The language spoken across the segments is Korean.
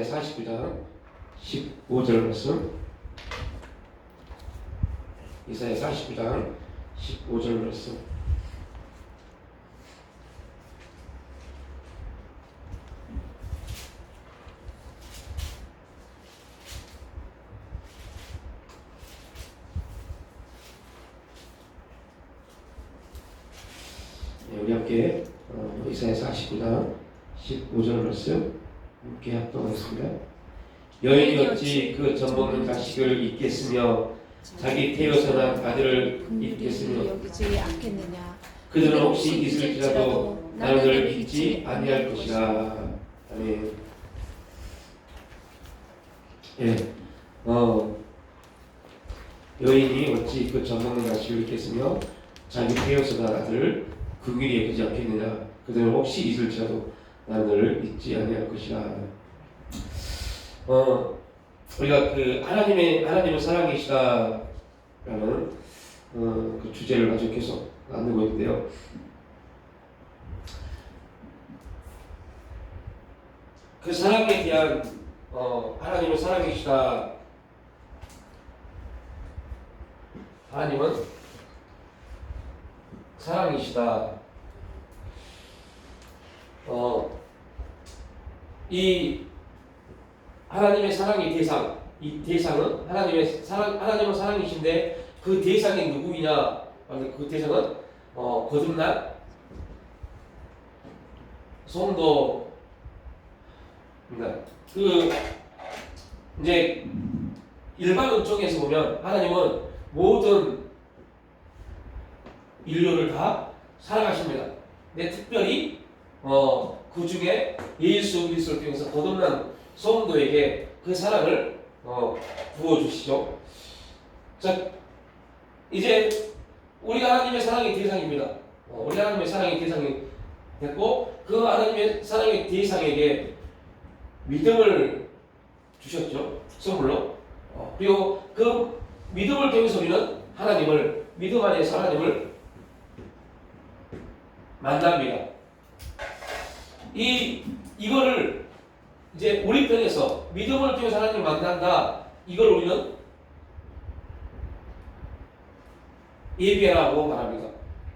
49장 15절 말씀. 이사야 49장 15절 말씀. 우리 함께 이사야 49장 15절 말씀 함께 합독하겠습니다. 여인이 어찌 그 젖먹는 자식을 잊겠으며 자기 태어서 난 아들을 잊겠으며 여기지 않겠느냐. 그들은 혹시 있을지라도 나는 그를 잊지 아니할 것이라. 아멘. 여인이 어찌 그 젖먹는 자식을 잊겠으며 자기 태어서 난 아들을 그 길이 여기지 않겠느냐. 그들은 혹시 있을지라도 나는 너를 잊지 아니할 것이라. 우리가 그 하나님은 사랑이시다라는 그 주제를 가지고 계속 나누고 있는데요. 그 사랑에 대한 하나님은 사랑이시다. 하나님은 사랑이시다. 이 하나님의 사랑의 대상, 이 대상은 하나님은 사랑이신데 그 대상이 누구이냐? 그 대상은 거듭난 성도입니다. 그 이제 일반 은총에서 보면 하나님은 모든 인류를 다 사랑하십니다. 근데 특별히 그 중에 예수 그리스도를 통해서 거듭난 성도에게 그 사랑을 부어주시죠. 자, 이제 우리가 하나님의 사랑의 대상입니다. 우리 하나님의 사랑의 대상이 됐고 그 하나님의 사랑의 대상에게 믿음을 주셨죠. 선물로. 그리고 그 믿음을 통해서 우리는 믿음 안에서 하나님을 만납니다. 이거를 이제 우리 편에서 믿음을 통해서 하나님을 만난다. 이걸 우리는 예배라고 말합니다.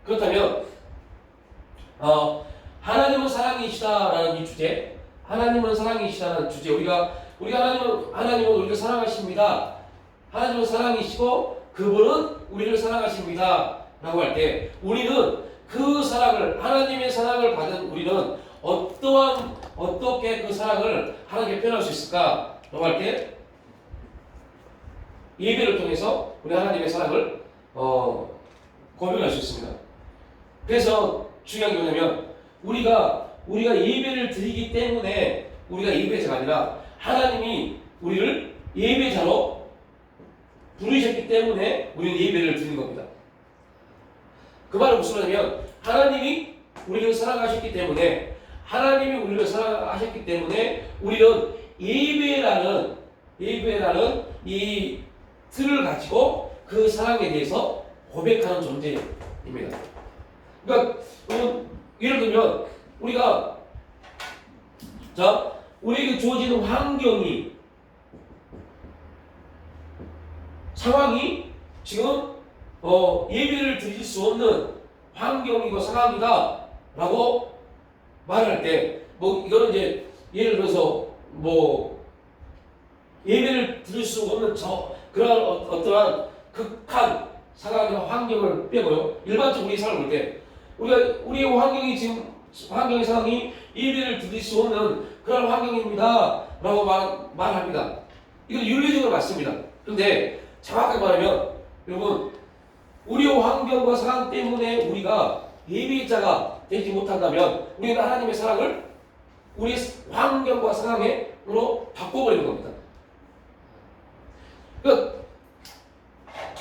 그렇다면 하나님은 사랑이시다라는 이 주제, 하나님은 사랑이시다라는 주제, 우리가 하나님은 우리를 사랑하십니다. 하나님은 사랑이시고 그분은 우리를 사랑하십니다라고 할 때 우리는 그 사랑을, 하나님의 사랑을 받은 우리는 어떻게 그 사랑을 하나님께 표현할 수 있을까라고 할 때 예배를 통해서 우리 하나님의 사랑을 고백할 수 있습니다. 그래서 중요한 게 뭐냐면 우리가 예배를 드리기 때문에 우리가 예배자가 아니라 하나님이 우리를 예배자로 부르셨기 때문에 우리는 예배를 드리는 겁니다. 그 말은 무슨 말이냐면 하나님이 우리를 사랑하셨기 때문에 우리는 예배라는 이 틀을 가지고 그 사랑에 대해서 고백하는 존재입니다. 그러니까 예를 들면 우리에게 주어지는 상황이 지금 예배를 드릴 수 없는 환경이고 상황이다라고 말할 때 이거는 이제 예를 들어서 예배를 드릴 수 없는 그런 어떠한 극한 상황이나 환경을 빼고요. 일반적으로 우리 삶을 볼 때 우리의 환경의 상황이 예배를 드릴 수 없는 그런 환경입니다라고 말합니다. 이건 윤리적으로 맞습니다. 그런데 정확하게 말하면 여러분 우리의 환경과 상황 때문에 우리가 예배자가 되지 못한다면 우리는 하나님의 사랑을 우리의 환경과 상황으로 바꿔버리는 겁니다. 그러니까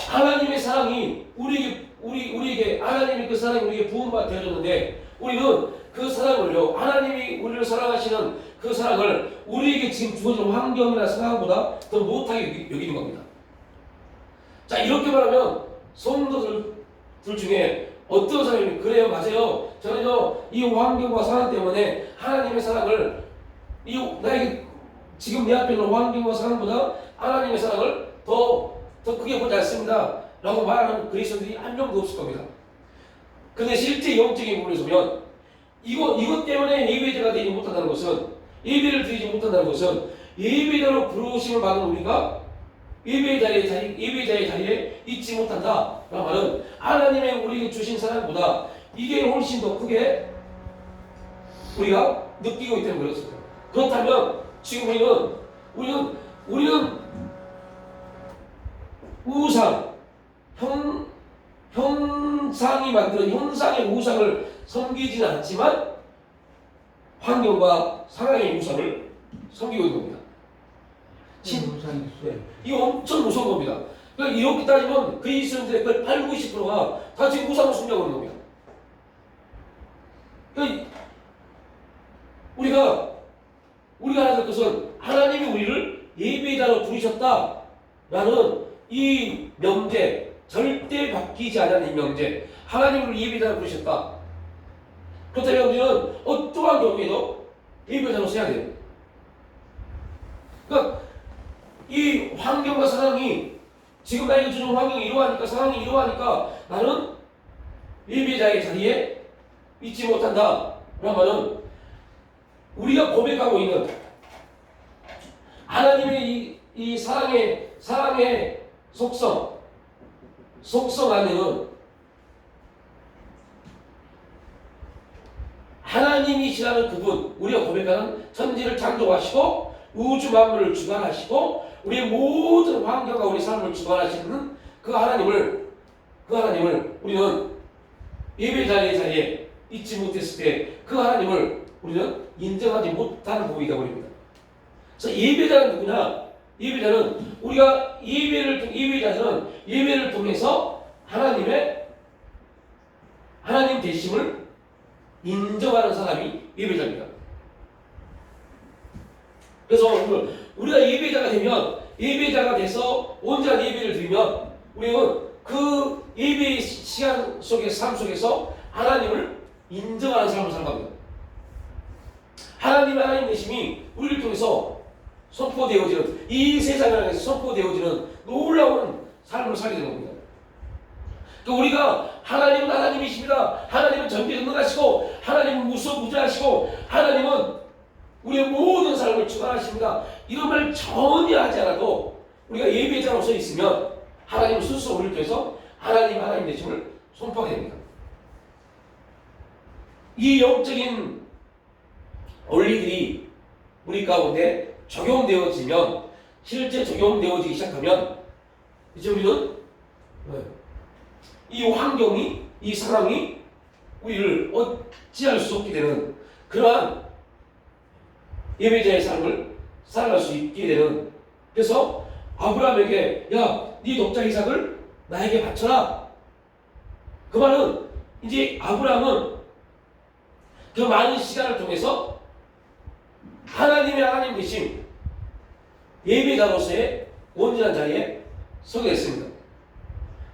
하나님의 사랑이 우리에게 하나님의 그 사랑이 우리에게 부음받아 되어졌는데 우리는 그 사랑을요, 하나님이 우리를 사랑하시는 그 사랑을 우리에게 지금 주어진 환경이나 상황보다 더 못하게 여기는 겁니다. 자, 이렇게 말하면 성도들 중에 어떤 사람이 그래요, 맞아요. 저는요 이 환경과 상황 때문에 하나님의 사랑을 나에게 지금 내 앞에 있는 환경과 상황보다 하나님의 사랑을 더 크게 보지 않습니다 라고 말하는 그리스도인들이 한 명도 없을 겁니다. 그런데 실제 영적인 부분에서 보면 이것 때문에 예배자가 되지 못한다는 것은, 예배를 드리지 못한다는 것은 예배자로 부르심을 받은 우리가 예배자의 자리에 있지 못한다 라는 말은 하나님의 우리에게 주신 사랑보다 이게 훨씬 더 크게 우리가 느끼고 있다는 거였습니다. 그렇다면 지금 우리는 우상, 형상이 만드는 형상의 우상을 섬기지는 않지만 환경과 상황의 우상을 섬기고 있는 겁니다. 우상이 있어요. 이거 엄청 무서운 겁니다. 그러니까 이렇게 따지면 그리스도인들의 거의 80~90%가 다 지금 우상을 섬기고 있는 겁니다. 그러니까 우리가 알아야 될 것은 하나님이 우리를 예배자로 부르셨다라는 이 명제, 절대 바뀌지 않는 이 명제, 하나님을 예배자로 부르셨다. 그렇다면 우리는 어떠한 경우에도 예배자로 서야 돼요. 그러니까 이 환경과 상황이 지금 나에게 주는 환경이 이러하니까, 상황이 이러하니까 나는 예배자의 자리에 있지 못한다 라는 우리가 고백하고 있는 하나님의 이 사랑의 속성 안에는 하나님이시라는 그분, 우리가 고백하는 천지를 창조하시고 우주 만물을 주관하시고 우리의 모든 환경과 우리 삶을 주관하시는 그 하나님을 우리는 예배자의 자리에 있지 못했을 때 그 하나님을 우리는 인정하지 못하는 부분이다 버립니다. 그래서 예배자는 누구냐? 예배자는 우리가 예배자는 예배를 통해서 하나님 되심을 인정하는 사람이 예배자입니다. 그래서 우리가 예배자가 돼서 온전한 예배를 드리면 우리는 그 예배의 시간 속의 삶 속에서 하나님을 인정하는 삶을 살갑니다. 하나님 되심이 우리를 통해서 선포되어지는, 이 세상을 향해서 선포되어지는 놀라운 삶을 살게 되는 겁니다. 우리가 하나님은 하나님이십니다. 하나님은 전지전능하시고 하나님은 무소부재하시고 하나님은 우리의 모든 삶을 주관하십니다. 이런 말을 전혀 하지 않아도 우리가 예배자로서 있으면 하나님은 스스로 우리를 통해서 하나님 되심을 선포하게 됩니다. 이 영적인 원리들이 우리 가운데 적용되어지면, 실제 적용되어지기 시작하면 이제 우리는 이 환경이, 이 상황이 우리를 어찌할 수 없게 되는 그러한 예배자의 삶을 살아갈 수 있게 되는, 그래서 아브라함에게 야, 네 독자 이삭을 나에게 바쳐라. 그 말은 이제 아브라함은 그 많은 시간을 통해서 하나님 되신 예배자로서의 온전한 자리에 서게 됐습니다.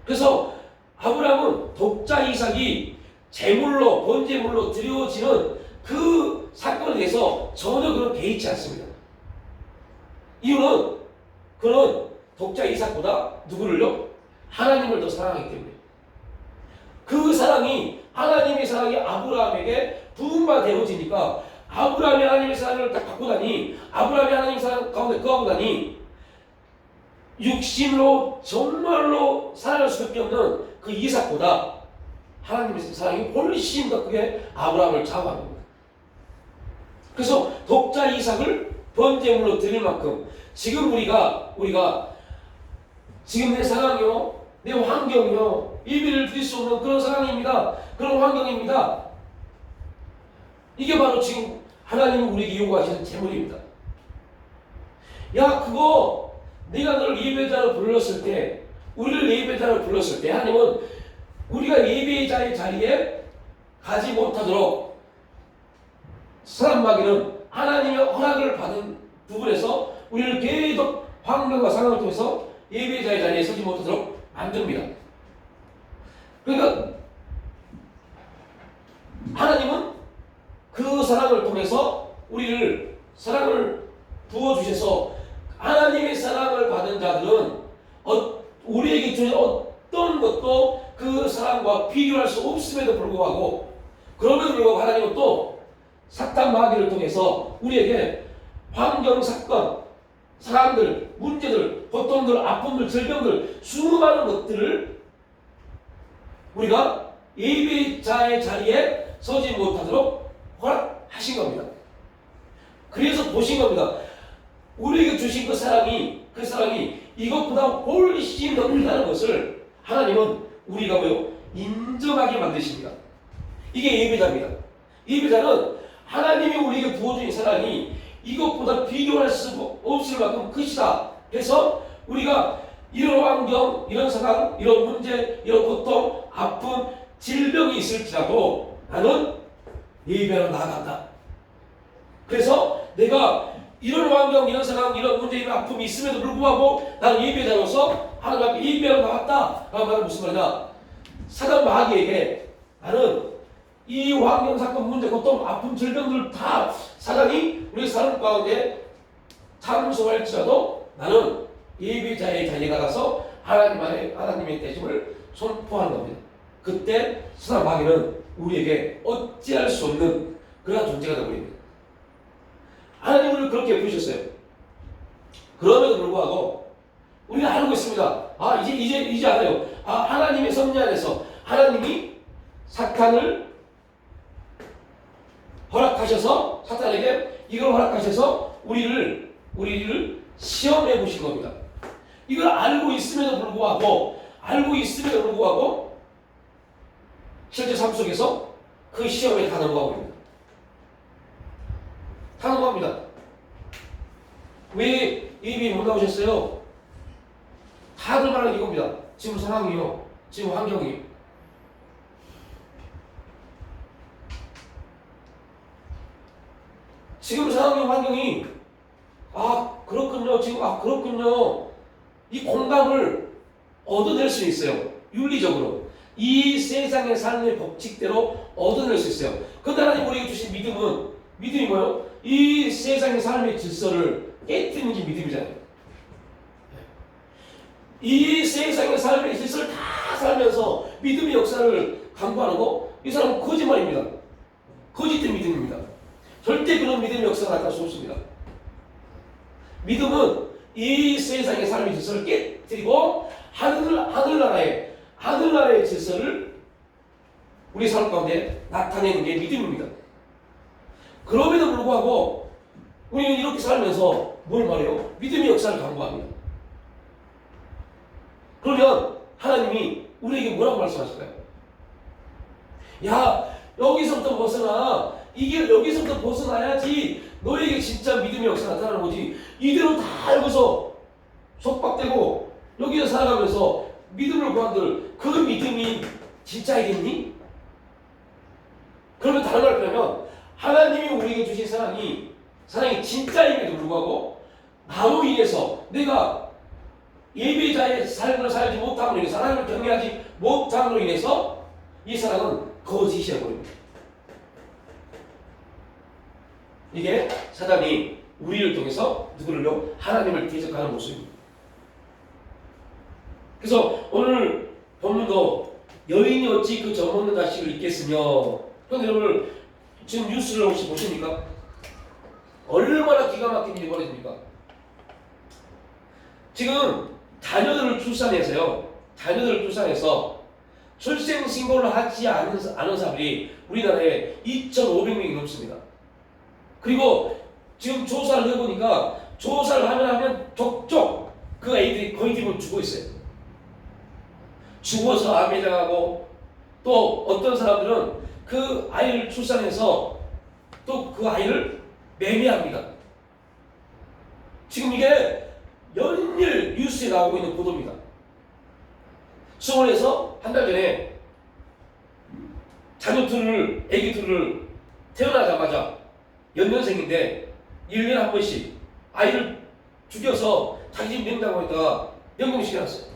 그래서 아브라함은 독자 이삭이 제물로, 번제물로 드려지는 그 사건에 대해서 전혀 그런 개의치 않습니다. 이유는 그는 독자 이삭보다 누구를요? 하나님을 더 사랑하기 때문에. 그 사랑이, 하나님의 사랑이 아브라함에게 부음바 되어지니까 아브라함이 하나님의 사랑을 딱 갖고 다니, 아브라함이 하나님의 사랑 가운데 거하고 다니 육신으로 정말로 살아갈 수밖에 없는 그 이삭보다 하나님의 사랑이 훨씬 더 크게 아브라함을 좌우한 겁니다. 그래서 독자 이삭을 번제물로 드릴 만큼 지금 우리가 지금 내 상황이요, 내 환경이요, 예배를 드릴 수 없는 그런 상황입니다. 그런 환경입니다. 이게 바로 지금 하나님이 우리에게 요구하시는 제물입니다. 야, 그거 네가 너를 예배자로 불렀을 때, 우리를 예배자로 불렀을 때 하나님은 우리가 예배자의 자리에 가지 못하도록 사람마귀는 하나님의 허락을 받은 부분에서 우리를 계속 환경과 상황을 통해서 예배자의 자리에 서지 못하도록 만듭니다. 그러니까 하나님은 그 사랑을 통해서 우리를 사랑을 부어주셔서 하나님의 사랑을 받은 자들은 우리에게 주신 어떤 것도 그 사랑과 비교할 수 없음에도 불구하고, 그럼에도 불구하고 하나님은 또 사탄 마귀를 통해서 우리에게 환경 사건, 사람들, 문제들, 고통들, 아픔들, 질병들, 수많은 것들을 우리가 예배자의 자리에 서지 못하도록 허락하신 겁니다. 그래서 보신 겁니다. 우리에게 주신 그 사랑이 이것보다 훨씬 더 크다는 것을 하나님은 우리가 인정하게 만드십니다. 이게 예배자입니다. 예배자는 하나님이 우리에게 부어주신 사랑이 이것보다 비교할 수 없을 만큼 크시다 해서 우리가 이런 환경, 이런 상황, 이런 문제, 이런 고통, 아픔, 질병이 있을지라도 나는 예배로 나아간다. 그래서 내가 이런 환경, 이런 상황, 이런 문제, 이런 아픔이 있음에도 불구하고 나는 예배자로서 하나님 앞에 예배로 나왔다. 라는 말은 무슨 말이냐? 사단 마귀에게 나는 이 환경, 사건, 문제, 고통, 아픔, 질병들 다 사단이 우리 삶 가운데 참소할지라도 나는 예배자의 자리에 나가서 하나님의 대접을 선포하는 겁니다. 그때 사단 마귀는 우리에게 어찌할 수 없는 그러한 존재가 되어버립니다. 하나님은 우리를 그렇게 부르셨어요. 그럼에도 불구하고 우리가 알고 있습니다. 이제 알아요. 하나님의 섭리 안에서 하나님이 사탄을 허락하셔서, 사탄에게 이걸 허락하셔서 우리를 시험해 보신 겁니다. 이걸 알고 있음에도 불구하고 실제 삶 속에서 그 시험에 다 넘어가고 있습니다. 다 넘어갑니다. 왜 예비 못 나오셨어요? 다들 말하는 이겁니다. 지금 상황이요. 지금 환경이. 지금 상황이, 환경이, 그렇군요. 지금, 그렇군요. 이 공감을 얻어낼 수 있어요. 윤리적으로. 이 세상의 삶의 법칙대로 얻어낼 수 있어요. 그런데 하나님 우리에게 주신 믿음이 뭐예요? 이 세상의 삶의 질서를 깨뜨리는 게 믿음이잖아요. 이 세상의 삶의 질서를 다 살면서 믿음의 역사를 강구하는 거, 이 사람은 거짓말입니다. 거짓된 믿음입니다. 절대 그런 믿음의 역사가 나타날 수 없습니다. 믿음은 이 세상의 삶의 질서를 깨뜨리고 하늘나라의 질서를 우리 삶 가운데 나타내는 게 믿음입니다. 그럼에도 불구하고 우리는 이렇게 살면서 뭘 말해요? 믿음의 역사를 강구합니다. 그러면 하나님이 우리에게 뭐라고 말씀하실까요? 여기서부터 벗어나. 여기서부터 벗어나야지 너에게 진짜 믿음의 역사가 나타나는 거지. 이대로 다 여기서 속박되고 여기서 살아가면서 믿음을 구한들 그 믿음이 진짜이겠니? 그러면 다른 말 표현하면 하나님이 우리에게 주신 사랑이 진짜임에도 불구하고 나로 인해서 내가 예배자의 삶을 살지 못함으로 인해서, 하나님을 경외하지 못함으로 인해서 이 사랑은 거짓이야 버립니다. 이게 사단이 우리를 통해서 누구를요? 하나님을 대적하는 모습입니다. 그래서 오늘 본문도 여인이 어찌 그 젖먹는 자식을 잊겠으며, 그런데 여러분 지금 뉴스를 혹시 보십니까? 얼마나 기가 막힌 일이 벌어집니까? 지금 자녀들을 출산해서 출생신고를 하지 않은 사람들이 우리나라에 2,500명이 넘습니다. 그리고 지금 조사를 해보니까 조사를 하면 족족 그 아이들이 거의 대부분 죽어 있어요. 죽어서 암매장하고, 또 어떤 사람들은 그 아이를 출산해서 또 그 아이를 매매합니다. 지금 이게 연일 뉴스에 나오고 있는 보도입니다. 수원에서 한 달 전에 아기 둘을 태어나자마자 연년생인데 1년에 한 번씩 아이를 죽여서 자기 집 냉장고 했다가 연금시켜놨어요.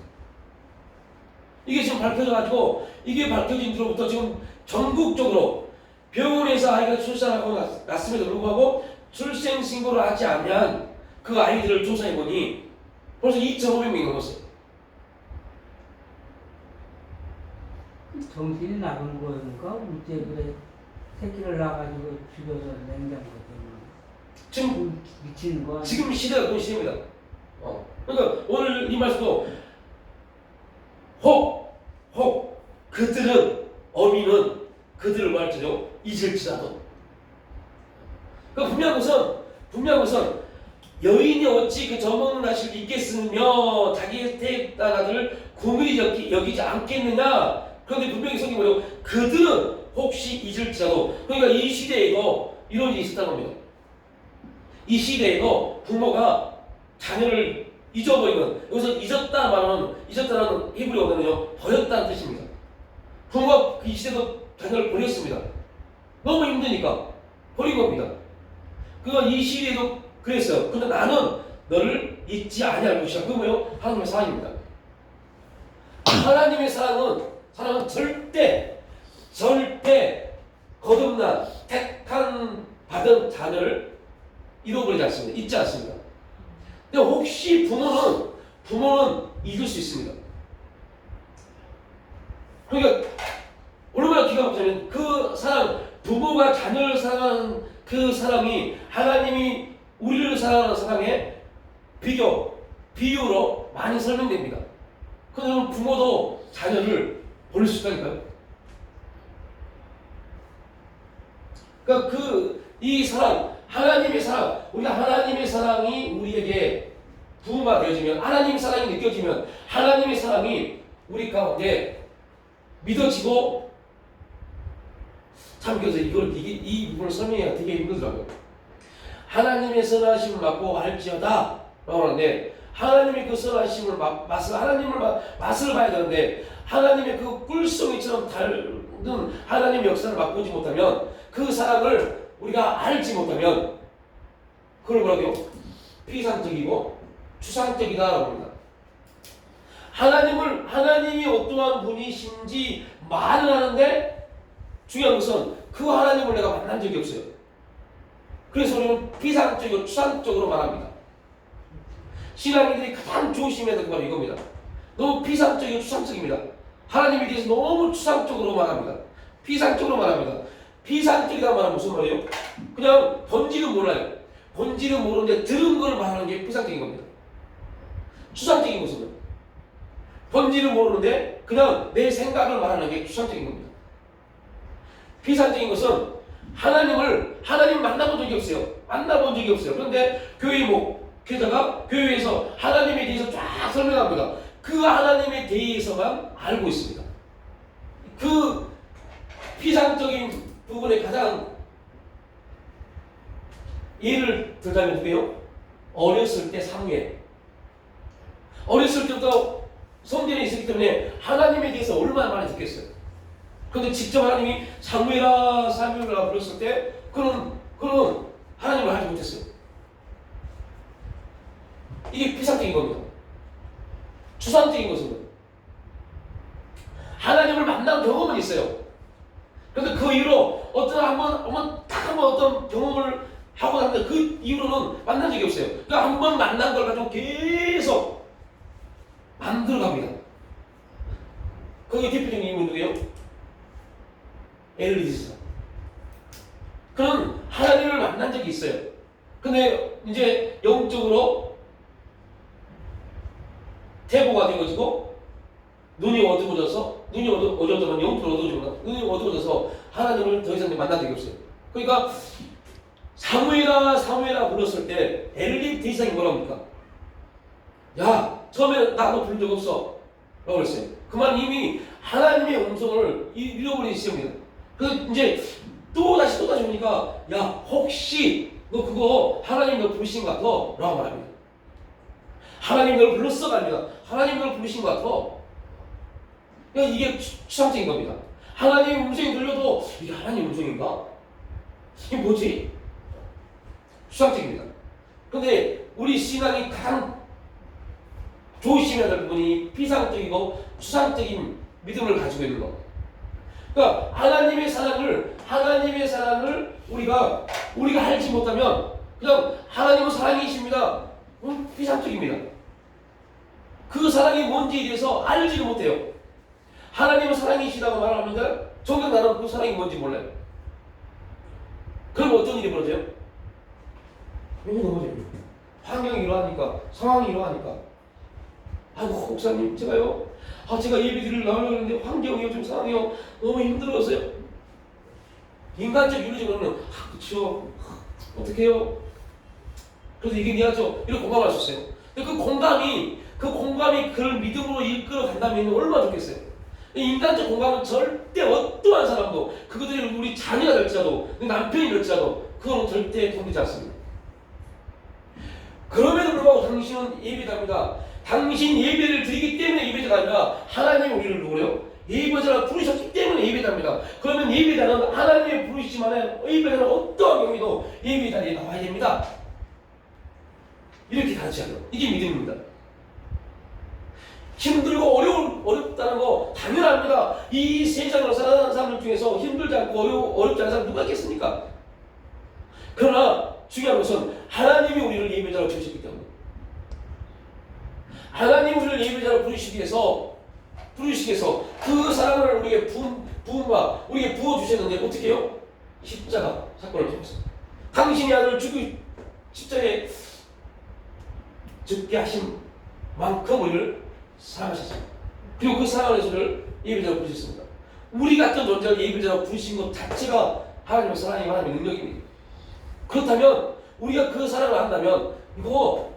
이게 지금 밝혀져가지고, 이게 밝혀진 뒤로부터 지금 전국적으로 병원에서 아이가 출산하고 났음에도 불구하고 출생신고를 하지 않으면 그 아이들을 조사해보니 벌써 2,500명이 넘었어요. 정신이 나간 거니까 어째 그래 새끼를 낳아가지고 죽여서 냉장고 때문에 지금 미치는 거 아니야? 지금 시대가 그런 시대입니다. 그러니까 오늘 이 말씀도 혹 그들은 어미는 그들을 말하죠 잊을지라도. 그러니까 분명한 것은 여인이 어찌 그 젖먹는 날씨를 잊겠으며 자기의 태다가들을 궁일이 여기지 않겠느냐. 그런데 분명히 성경이 뭐냐고 그들은 혹시 잊을지라도. 그러니까 이 시대에도 이런 일이 있었다는 겁니다. 이 시대에도 부모가 자녀를 잊어버리면, 여기서 잊었다는 히브리 어근은요 버렸다는 뜻입니다. 부모가 이 시대도 자녀를 버렸습니다. 너무 힘드니까 버린 겁니다. 그건 이 시대에도 그랬어요. 근데 나는 너를 잊지 아니할 것이야. 그거 뭐예요? 하나님의 사랑입니다. 하나님의 사랑은 절대 거듭난 택한 받은 자녀를 잃어버리지 않습니다. 잊지 않습니다. 근데 혹시 부모는 잊을 수 있습니다. 그러니까 얼마나 기가 막히냐면 그 사랑, 부모가 자녀를 사랑하는 그 사랑이 하나님이 우리를 사랑하는 사랑의 비유로 많이 설명됩니다. 그러면 부모도 자녀를 버릴 수 있다니까요. 그러니까 이 사랑, 하나님의 사랑, 우리가 하나님의 사랑이 우리에게 부모가 되어지면, 하나님의 사랑이 느껴지면, 하나님의 사랑이 우리 가운데 믿어지고, 참 그래서 이 부분을 설명해야 되게 힘들더라고요. 하나님의 선하심을 맛보 할지어다 라고 하는데, 하나님의 그 선하심을 맛을 봐야 되는데, 하나님의 그 꿀송이처럼 다른 하나님의 역사를 맛보지 못하면, 그 사랑을 우리가 알지 못하면 그걸 뭐라고요? 피상적이고 추상적이다라고 합니다. 하나님이 어떠한 분이신지 말은 하는데 중요한 것은 그 하나님을 내가 만난 적이 없어요. 그래서 우리는 피상적이고 추상적으로 말합니다. 신앙인들이 가장 조심해야 될 건 이겁니다. 너무 피상적이고 추상적입니다. 하나님에 대해서 너무 추상적으로 말합니다. 피상적으로 말합니다. 피상적이다 말하면 무슨 말이에요? 그냥 본질은 몰라요. 본질은 모르는데 들은 걸 말하는 게 피상적인 겁니다. 추상적인 것은 본질은 모르는데 그냥 내 생각을 말하는 게 추상적인 겁니다. 피상적인 것은 하나님 만나본 적이 없어요. 그런데 교회 목회자가 교회에서 하나님에 대해서 쫙 설명합니다. 그 하나님에 대해서만 알고 있습니다. 그 피상적인 부분에 가장 예를 들자면 누구예요? 어렸을 때 사무엘. 어렸을 때부터 성전에 있었기 때문에 하나님에 대해서 얼마나 많이 듣겠어요. 그런데 직접 하나님이 사무엘아 불렀을 때 그는 하나님을 알지 못했어요. 이게 피상적인 겁니다. 추상적인 것은 하나님을 만난 경험은 있어요. 그런데 그 이후로 한번 어떤 경험을 하고 났는데 그 이후로는 만난 적이 없어요. 그러니까 한번 만난 걸 가지고 계속 만들어갑니다. 거기 대표적인 인물이 누구예요? 엘리사. 그런 하나님을 만난 적이 있어요. 근데 이제 영적으로 태보가 되어지고 눈이 어두워져서 눈이 어두워져서 하나님을 더 이상 만난 적이 없어요. 그러니까 사무엘아 불렀을 때 엘리 대상이 뭐라고 합니까? 야, 처음에 나도 부른 적 없어 라고 그랬어요. 그 말은 이미 하나님의 음성을 잃어버린 시점입니다. 그래서 이제 또다시 보니까 야, 혹시 너 그거 하나님 너 부르신 것 같아? 라고 말합니다. 하나님 널 불렀어가 아닙니다. 하나님 널 부르신 것 같아. 그러니까 이게 추상적인 겁니다. 하나님 음성이 들려도 이게 하나님 음성인가? 이게 뭐지? 추상적입니다. 그런데 우리 신앙이 가장 조심해야 될 부분이 피상적이고 추상적인 믿음을 가지고 있는 것. 그러니까 하나님의 사랑을 우리가 알지 못하면 그냥 하나님은 사랑이십니다. 비상적입니다. 그 사랑이 뭔지에 대해서 알지를 못해요. 하나님은 사랑이시라고 말합니다. 정작 나는 그 사랑이 뭔지 몰라요. 그럼 어떤 일이 벌어져요? 맨날 넘어져요. 환경이 이러하니까, 상황이 이러하니까. 아이고, 목사님, 제가요, 제가 예배드리러 나오려고 했는데 환경이요, 좀 상황이요, 너무 힘들어서요. 인간적 윤리적으로 그러면, 그쵸, 어떡해요? 그래서 이게 미안하죠. 이렇게 공감할 수 있어요. 근데 그 공감이 그를 믿음으로 이끌어 간다면 얼마나 좋겠어요. 인간적 공감은 절대 어떠한 사람도, 그것들이 우리 자녀가 될지라도, 남편이 될지라도, 그건 절대 통되지 않습니다. 그럼에도 불구하고 당신은 예배자입니다. 당신 예배를 드리기 때문에 예배자가 아니라 하나님이 우리를 누구래요? 예배자라 부르셨기 때문에 예배자입니다. 그러면 예배자는 하나님의 부르시지만 예배자는 어떠한 경우에도 예배 자리에 나와야 됩니다. 이렇게 가르치잖아요. 이게 믿음입니다. 힘들고 어렵다는 거 당연합니다. 이 세상으로 살아가는 사람들 중에서 힘들지 않고 어렵지 않은 사람 누가 있겠습니까? 그러나 중요한 것은 하나님이 우리를 예배자로 부르셨기 때문에, 하나님이 우리를 예배자로 부르시기 위해서 그 사랑을 우리에게 우리에게 부어주셨는데 어떻게 해요? 십자가 사건을 통해서 당신의 아들을 십자가에 죽게 하신 만큼 우리를 사랑하셨습니다. 그리고 그 사랑을 해서를 예배자로 부르셨습니다. 우리 같은 존재를 예배자로 부르신 것 자체가 하나님의 사랑이 하나님의 능력입니다. 그렇다면 우리가 그 사랑을 한다면 이거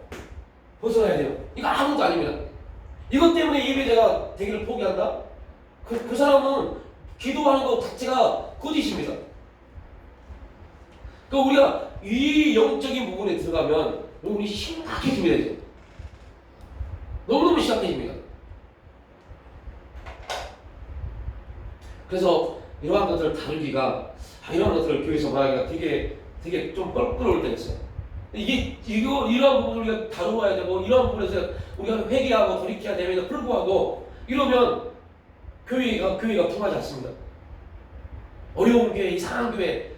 벗어나야 돼요. 이거 아무것도 아닙니다. 이것 때문에 예배자가 되기를 포기한다? 그 사람은 기도하는 것 자체가 거짓입니다. 그러니까 우리가 이 영적인 부분에 들어가면 우리 심각해집니다. 이제. 너무너무 심각해집니다. 그래서 이러한 것들을 다루기가, 이러한 것들을 교회에서 말하기가 되게 좀 껄끄러울 때가 있어요. 이러한 부분을 우리가 다루어야 되고, 이러한 부분에서 우리가 회개하고 돌이켜야 됨에도 불구하고, 이러면 교회가 통하지 않습니다. 어려운 교회, 이상한 교회,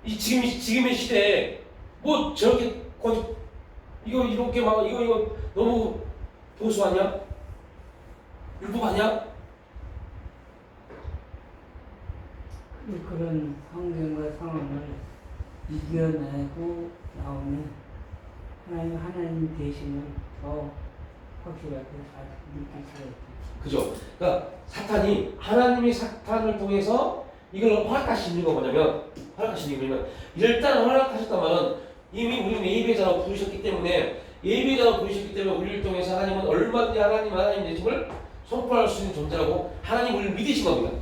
지금의 시대에, 뭐 저렇게, 이렇게 막, 이거 너무 보수 아니야? 율법 아니야? 그런 환경과 상황을 이겨내고 나오는 하나님 대신을 더 확실하게 느낄 수가 있죠. 그죠? 그러니까 하나님이 사탄을 통해서 이걸 허락하신 이유가 뭐냐면, 일단 허락하셨단 말은 이미 우리는 예배자로 부르셨기 때문에, 우리를 통해서 하나님은 얼마든지 하나님 되심을 선포할 수 있는 존재라고 하나님 우리를 믿으신 겁니다.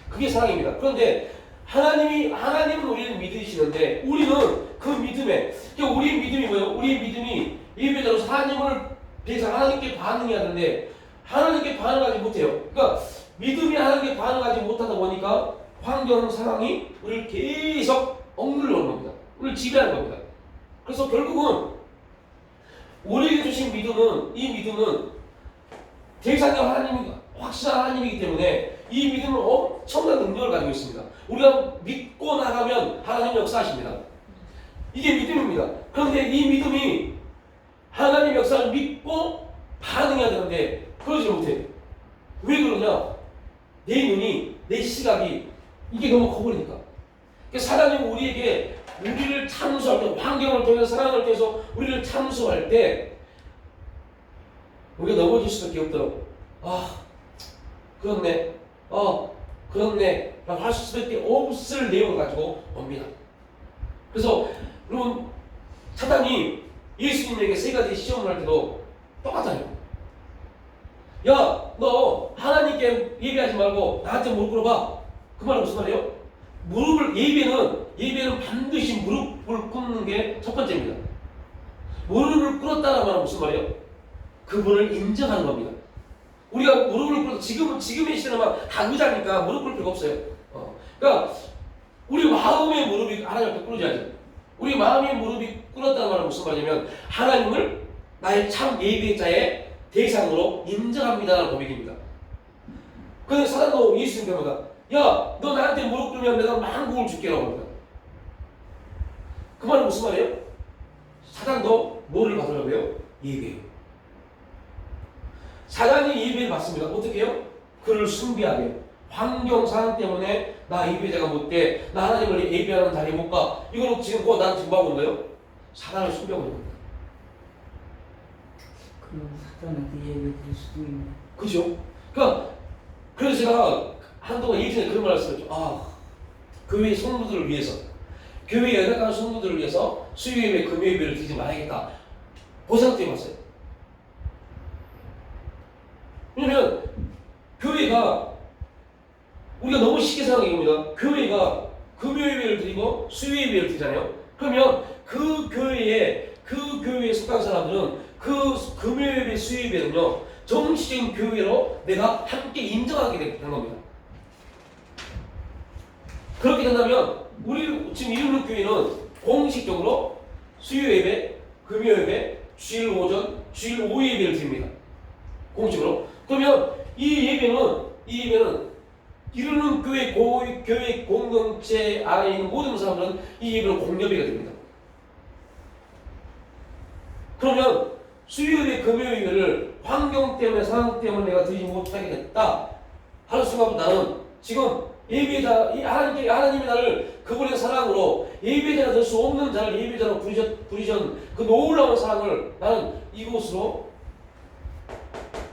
그게 사랑입니다. 그런데 하나님은 우리를 믿으시는데, 우리는 그 믿음에, 그러니까 우리의 믿음이 뭐예요? 우리의 믿음이 예배자로서 하나님을 대해서 하나님께 반응해야 하는데, 하나님께 반응하지 못해요. 그러니까 믿음이 하나님께 반응하지 못하다 보니까 환경 상황이 우리를 계속 억눌러 오는 겁니다. 우리를 지배하는 겁니다. 그래서 결국은 우리에게 주신 이 믿음은 대상이 확실한 하나님이기 때문에 이 믿음은 엄청난 능력을 가지고 있습니다. 우리가 믿고 나가면 하나님 역사하십니다. 이게 믿음입니다. 그런데 이 믿음이 하나님 역사를 믿고 반응해야 되는데 그러지 못해. 왜 그러냐? 내 눈이, 내 시각이 이게 너무 커버리니까. 하나님은 우리를 참수할 때, 환경을 통해서 사랑을 통해서 우리를 참수할 때 우리가 넘어질 수밖에 없도록 그렇네 라고 할 수밖에 없을 내용을 가지고 옵니다. 그래서 여러분, 사단이 예수님에게 세 가지 시험을 할 때도 똑같아요. 야, 너 하나님께 예배하지 말고 나한테 무릎 꿇어봐. 그 말은 무슨 말이에요? 예배는 반드시 무릎을 꿇는 게 첫 번째입니다. 무릎을 꿇었다는 말은 무슨 말이에요? 그분을 인정하는 겁니다. 우리가 무릎을 꿇어서 지금의 시대는 막 다 의자니까 무릎 꿇을 필요가 없어요. 그러니까 우리 마음의 무릎이 하나님 앞에 꿇어져야죠. 우리 마음의 무릎이 꿇었다는 말은 무슨 말이냐면 하나님을 나의 참 예배자의 대상으로 인정합니다라는 고백입니다. 그런데 사단도 예수님 때마다 야, 너 나한테 무릎 꿇으면 내가 만국을 줄게라고 합니다. 그 말은 무슨 말이에요? 사단도 뭐를 받으려고요? 예배예요. 사단이 예배를 받습니다. 어떻게 해요? 그를 숭배하게 해요. 환경 상황 때문에 나 예배자가 못돼, 나 하나님을 예배하는 자리에 못 가. 이거는 지금 난 지금 하고 있는 거예요? 사단을 숭배하고 있는 겁니다. 그럼 사단한테 예배 드릴 수도 있네. 그죠? 그러니까 그래서 제가 한동안 예전에 그런 말을 했어요. 교회 성도들을 위해서, 교회 연약한 성도들을 위해서 수요 예배, 금요 예배를 드리지 말아야겠다. 보상때 봤어요. 왜냐면 교회가 우리가 너무 쉽게 생각해 봅니다. 교회가 금요 예배를 드리고 수요 예배를 드리잖아요. 그러면 그 교회에 속한 사람들은 그 금요 예배, 수요 예배는요 정치적인 교회로 내가 함께 인정하게 되는 겁니다. 그렇게 된다면 우리 지금 이루는 교회는 공식적으로 수요 예배, 금요 예배, 주일 오전, 주일 오후 예배를 드립니다. 공식으로. 그러면 이 예배는 이루는 교회 공동체 안에 있는 모든 사람들은 이 예배는 공예배가 됩니다. 그러면 수요일에 금요일을 환경 때문에 상황 때문에 내가 드리지 못하게 됐다 하는 순간 나는 지금 예배자, 하나님이 나를 그분의 사랑으로 예배자가 될 수 없는 자를 예배자로 부르신 그 놀라운 사랑을 나는 이곳으로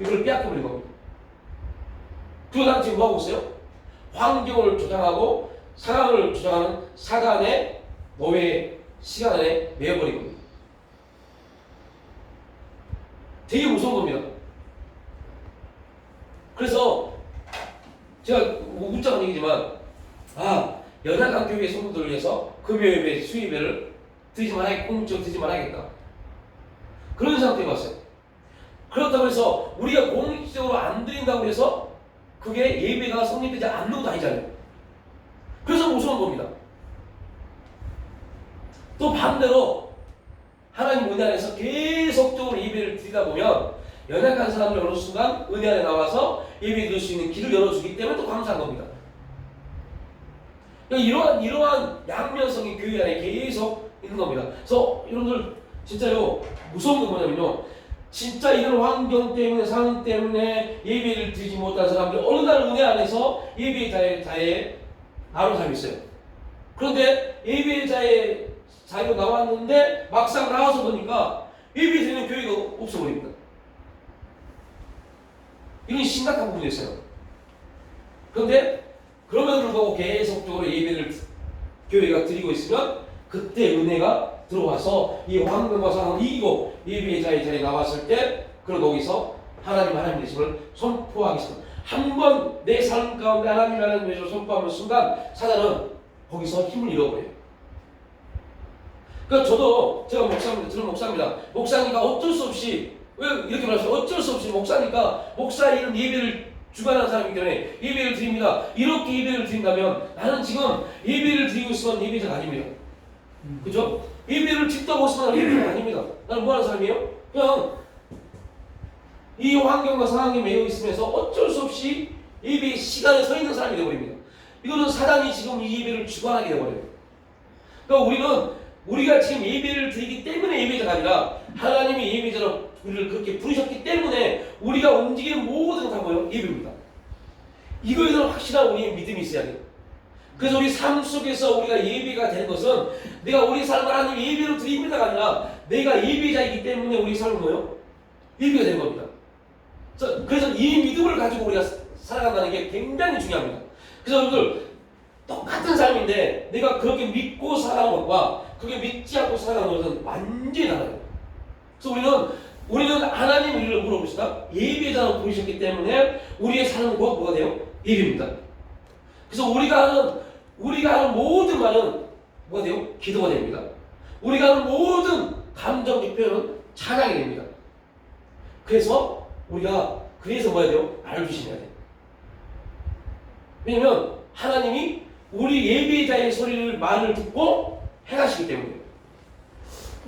이걸 빼앗겨버린 겁니다. 그리고 나는 지금 뭐하고 있어요? 환경을 조장하고 상황을 조장하는 사단의 노예 시간 안에 매여버린 겁니다. 되게 무서운 겁니다. 그래서 제가 웃자는 얘기지만 연약한 교회 성도들을 위해서 금요예배, 수요예배를 드리지 말아야겠다. 공적으로 드리지 말아야겠다. 그런 생각도 해봤어요. 그렇다고 해서 우리가 공식적으로 안 드린다고 해서 그게 예배가 성립되지 않는 것도 아니잖아요. 그래서 무서운 겁니다. 또 반대로 하나님 은혜 안에서 계속적으로 예배를 드리다 보면 연약한 사람들 어느 순간 은혜 안에 나와서 예배 드릴 수 있는 길을 열어주기 때문에 또 감사한 겁니다. 그러니까 이러한 양면성이 교회 안에 계속 있는 겁니다. 그래서 여러분들 진짜요 무서운 건 뭐냐면요, 진짜 이런 환경 때문에 상황 때문에 예배를 드리지 못한 사람들 어느 날 은혜 안에서 예배자의 나로 삶이 있어요. 그런데 예배자의 자리로 나왔는데 막상 나와서 보니까 예배 드리는 교회가 없어버립니다. 이런 심각한 부분이 있어요. 그런데 그럼에도 불구하고 계속적으로 예배를 교회가 드리고 있으면 그때 은혜가 들어와서 이 환경과 상황을 이기고 예배자의 자리에 나왔을 때 그런 거기서 하나님 되심을 선포하겠습니다. 한번 내 삶 가운데 하나님 되심을 선포하는 순간 사단은 거기서 힘을 잃어버려요. 그러니까 제가 목사입니다. 저는 목사입니다. 목사니까 어쩔 수 없이, 왜 이렇게 말했어요? 어쩔 수 없이 목사니까 목사의 이런 예배를 주관하는 사람이기 때문에 예배를 드립니다. 이렇게 예배를 드린다면 나는 지금 예배를 드리고 있으면 예배자가 아닙니다. 그죠? 예배를 짓다고 있으면 예배자가 아닙니다. 나는 뭐 하는 사람이에요? 그냥 이 환경과 상황에 매여 있으면서 어쩔 수 없이 예배의 시간에 서 있는 사람이 되어버립니다. 이거는 사단이 지금 이 예배를 주관하게 되어버려요. 그러니까 우리가 지금 예배를 드리기 때문에 예배자가 아니라 하나님이 예배자로 우리를 그렇게 부르셨기 때문에 우리가 움직이는 모든 다 뭐예요? 예배입니다. 이거에 대한 확실한 우리의 믿음이 있어야 돼요. 그래서 우리 삶 속에서 우리가 예배가 되는 것은 내가 우리 삶을 하나님 예배로 드립니다가 아니라 내가 예배자이기 때문에 우리 삶은 뭐예요? 예배가 되는 겁니다. 그래서 이 믿음을 가지고 우리가 살아간다는 게 굉장히 중요합니다. 그래서 여러분들 똑같은 삶인데 내가 그렇게 믿고 살아가는 것과 그렇게 믿지 않고 살아가는 것은 완전히 달라요. 그래서 우리는 하나님 우리를 물어보시다 예배자로 부르셨기 때문에 우리의 삶은 뭐가 돼요? 예배입니다. 그래서 우리가 하는 모든 말은 뭐가 돼요? 기도가 됩니다. 우리가 하는 모든 감정적 표현은 찬양이 됩니다. 그래서 뭐야 돼요? 알주시해야 돼요. 왜냐면 하나님이 우리 예배자의 말을 듣고 행하시기 때문에.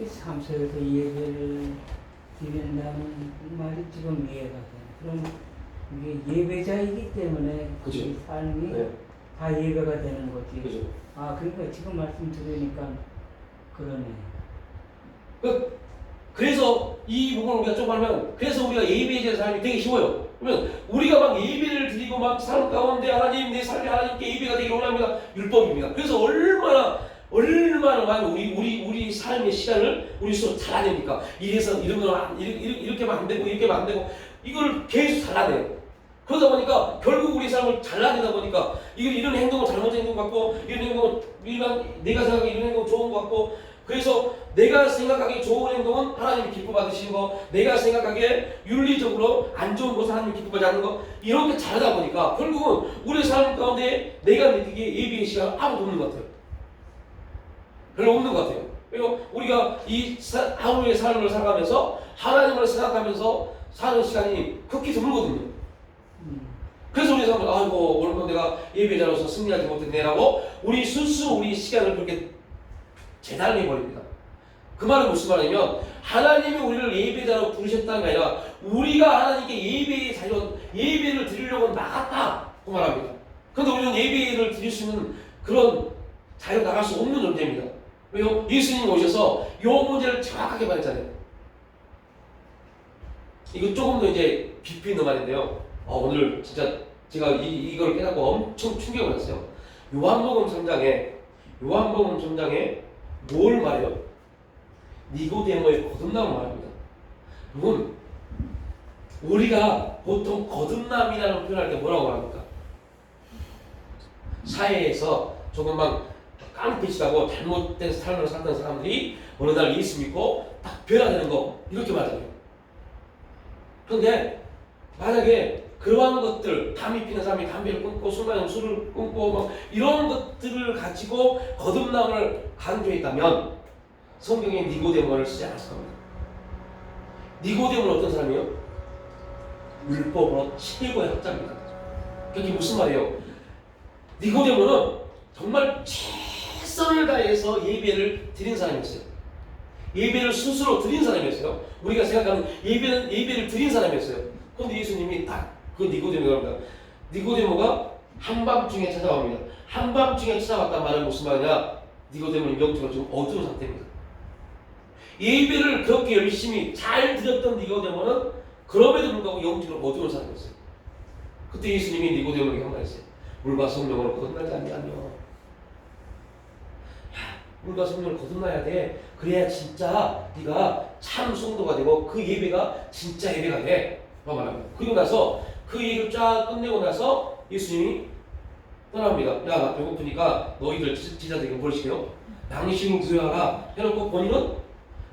삶 속에서 예배를 드린다는 말이 지금 이해가 돼. 그럼 이게 예배자이기 때문에 그죠. 이 삶이 네. 다 예배가 되는 거지. 그죠. 그러니까 지금 말씀 들으니까 그러네. 그래서 이 부분을 우리가 좀 알면, 그래서 우리가 예배의 삶이 되게 쉬워요. 그러면 우리가 막 예배를 드리고 막 삶 가운데 하나님, 내 삶이 하나님께 예배가 되기를 원합니다. 율법입니다. 그래서 얼마나 많이 우리 삶의 시간을 우리 스스로 잘라냅니까? 이래서 이런 거 이렇게 하면 안 되고 이렇게 하면 안 되고 이걸 계속 잘라내요. 그러다 보니까 결국 우리 삶을 잘라내다 보니까 이런 행동은 잘못된 행동 같고, 이런 행동은 내가 생각하기 이런 행동 좋은 것 같고, 그래서 내가 생각하기 좋은 행동은 하나님이 기뻐 받으시는 거, 내가 생각하기에 윤리적으로 안 좋은 것은 하나님이 기뻐하지 않는 거, 이렇게 잘하다 보니까 결국은 우리 삶 가운데 내가 느끼기에 예배의 시간은 아무도 없는 것 같아요. 별로 없는 것 같아요. 그리고 우리가 이 하루의 삶을 살아가면서 하나님을 생각하면서 사는 시간이 극히 드물거든요. 그래서 우리 사람은 아이고 오늘도 내가 예배자로서 승리하지 못했네라고 우리 스스로 우리 시간을 그렇게 재단해 버립니다. 그 말은 무슨 말이냐면, 하나님이 우리를 예배자로 부르셨다는 게 아니라 우리가 하나님께 예배를 드리려고 나갔다 그 말합니다. 그런데 우리는 예배를 드릴 수 있는 그런 자유 나갈 수 없는 존재입니다. 왜요? 예수님이 오셔서 이 문제를 정확하게 말했잖아요. 이거 조금 더 이제 깊이 있는 말인데요. 오늘 진짜 제가 이걸 깨닫고 엄청 충격을 받았어요. 요한복음 3장에 뭘 말해요? 니고데모의 거듭남을 말합니다. 여러분, 우리가 보통 거듭남이라는 표현할 때 뭐라고 말합니까? 사회에서 조금만 깡패치다고 잘못된 삶을 살던 사람들이 어느 날 예수 믿고 딱 변화되는 거, 이렇게 말하잖아요. 그런데 만약에 그러한 것들, 담이 피는 사람이 담배를 끊고 술 마시는 술을 끊고 막 이런 것들을 가지고 거듭남을 강조했다면 성경에 니고데모를 쓰지 않았을 겁니다. 니고데모는 어떤 사람이에요? 율법으로 최고의 학자입니다. 그게 무슨 말이에요? 니고데모는 정말 최선을 다해서 예배를 드린 사람이었어요. 예배를 스스로 드린 사람이었어요. 우리가 생각하는 예배를 드린 사람이었어요. 그런데 예수님이 딱 그 니고데모가 합니다. 니고데모가 한밤중에 찾아옵니다. 한밤중에 찾아왔단 말은 무슨 말이냐? 니고데모는 영적으로 좀 어두운 상태입니다. 예배를 그렇게 열심히 잘 드렸던 니고데모는 그럼에도 불구하고 영적으로 어두운 사람이었어요. 그때 예수님이 니고데모에게 한 말 했어요. 물과 성령으로 거듭나지 않냐며. 물과 성령을 거듭나야 돼. 그래야 진짜 네가 참 성도가 되고 그 예배가 진짜 예배가 돼. 말합니다. 그리고 나서 그 얘기를 쫙 끝내고 나서 예수님이 떠납니다. 야, 나 배고프니까 너희들 제자들에게 뭘 시켜요? 양식을 구해와라 해놓고 본인은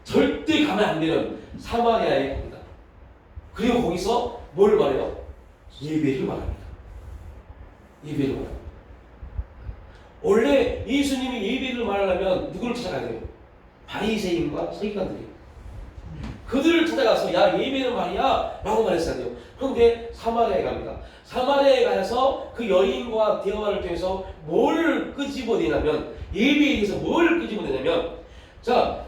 절대 가면 안 되는 사마리아에 갑니다. 그리고 거기서 뭘 말해요? 예배를 말합니다. 예배를 말합니다. 원래 예수님이 예배를 말하려면 누구를 찾아가야 돼요? 바리새인과 서기관들이에요. 그들을 찾아가서 야 예배는 말이야 라고 말했어야 돼요. 그런데 사마리아에 갑니다. 사마리아에 가서 그 여인과 대화를 통해서 뭘 끄집어내냐면, 예배에 대해서 뭘 끄집어내냐면, 자,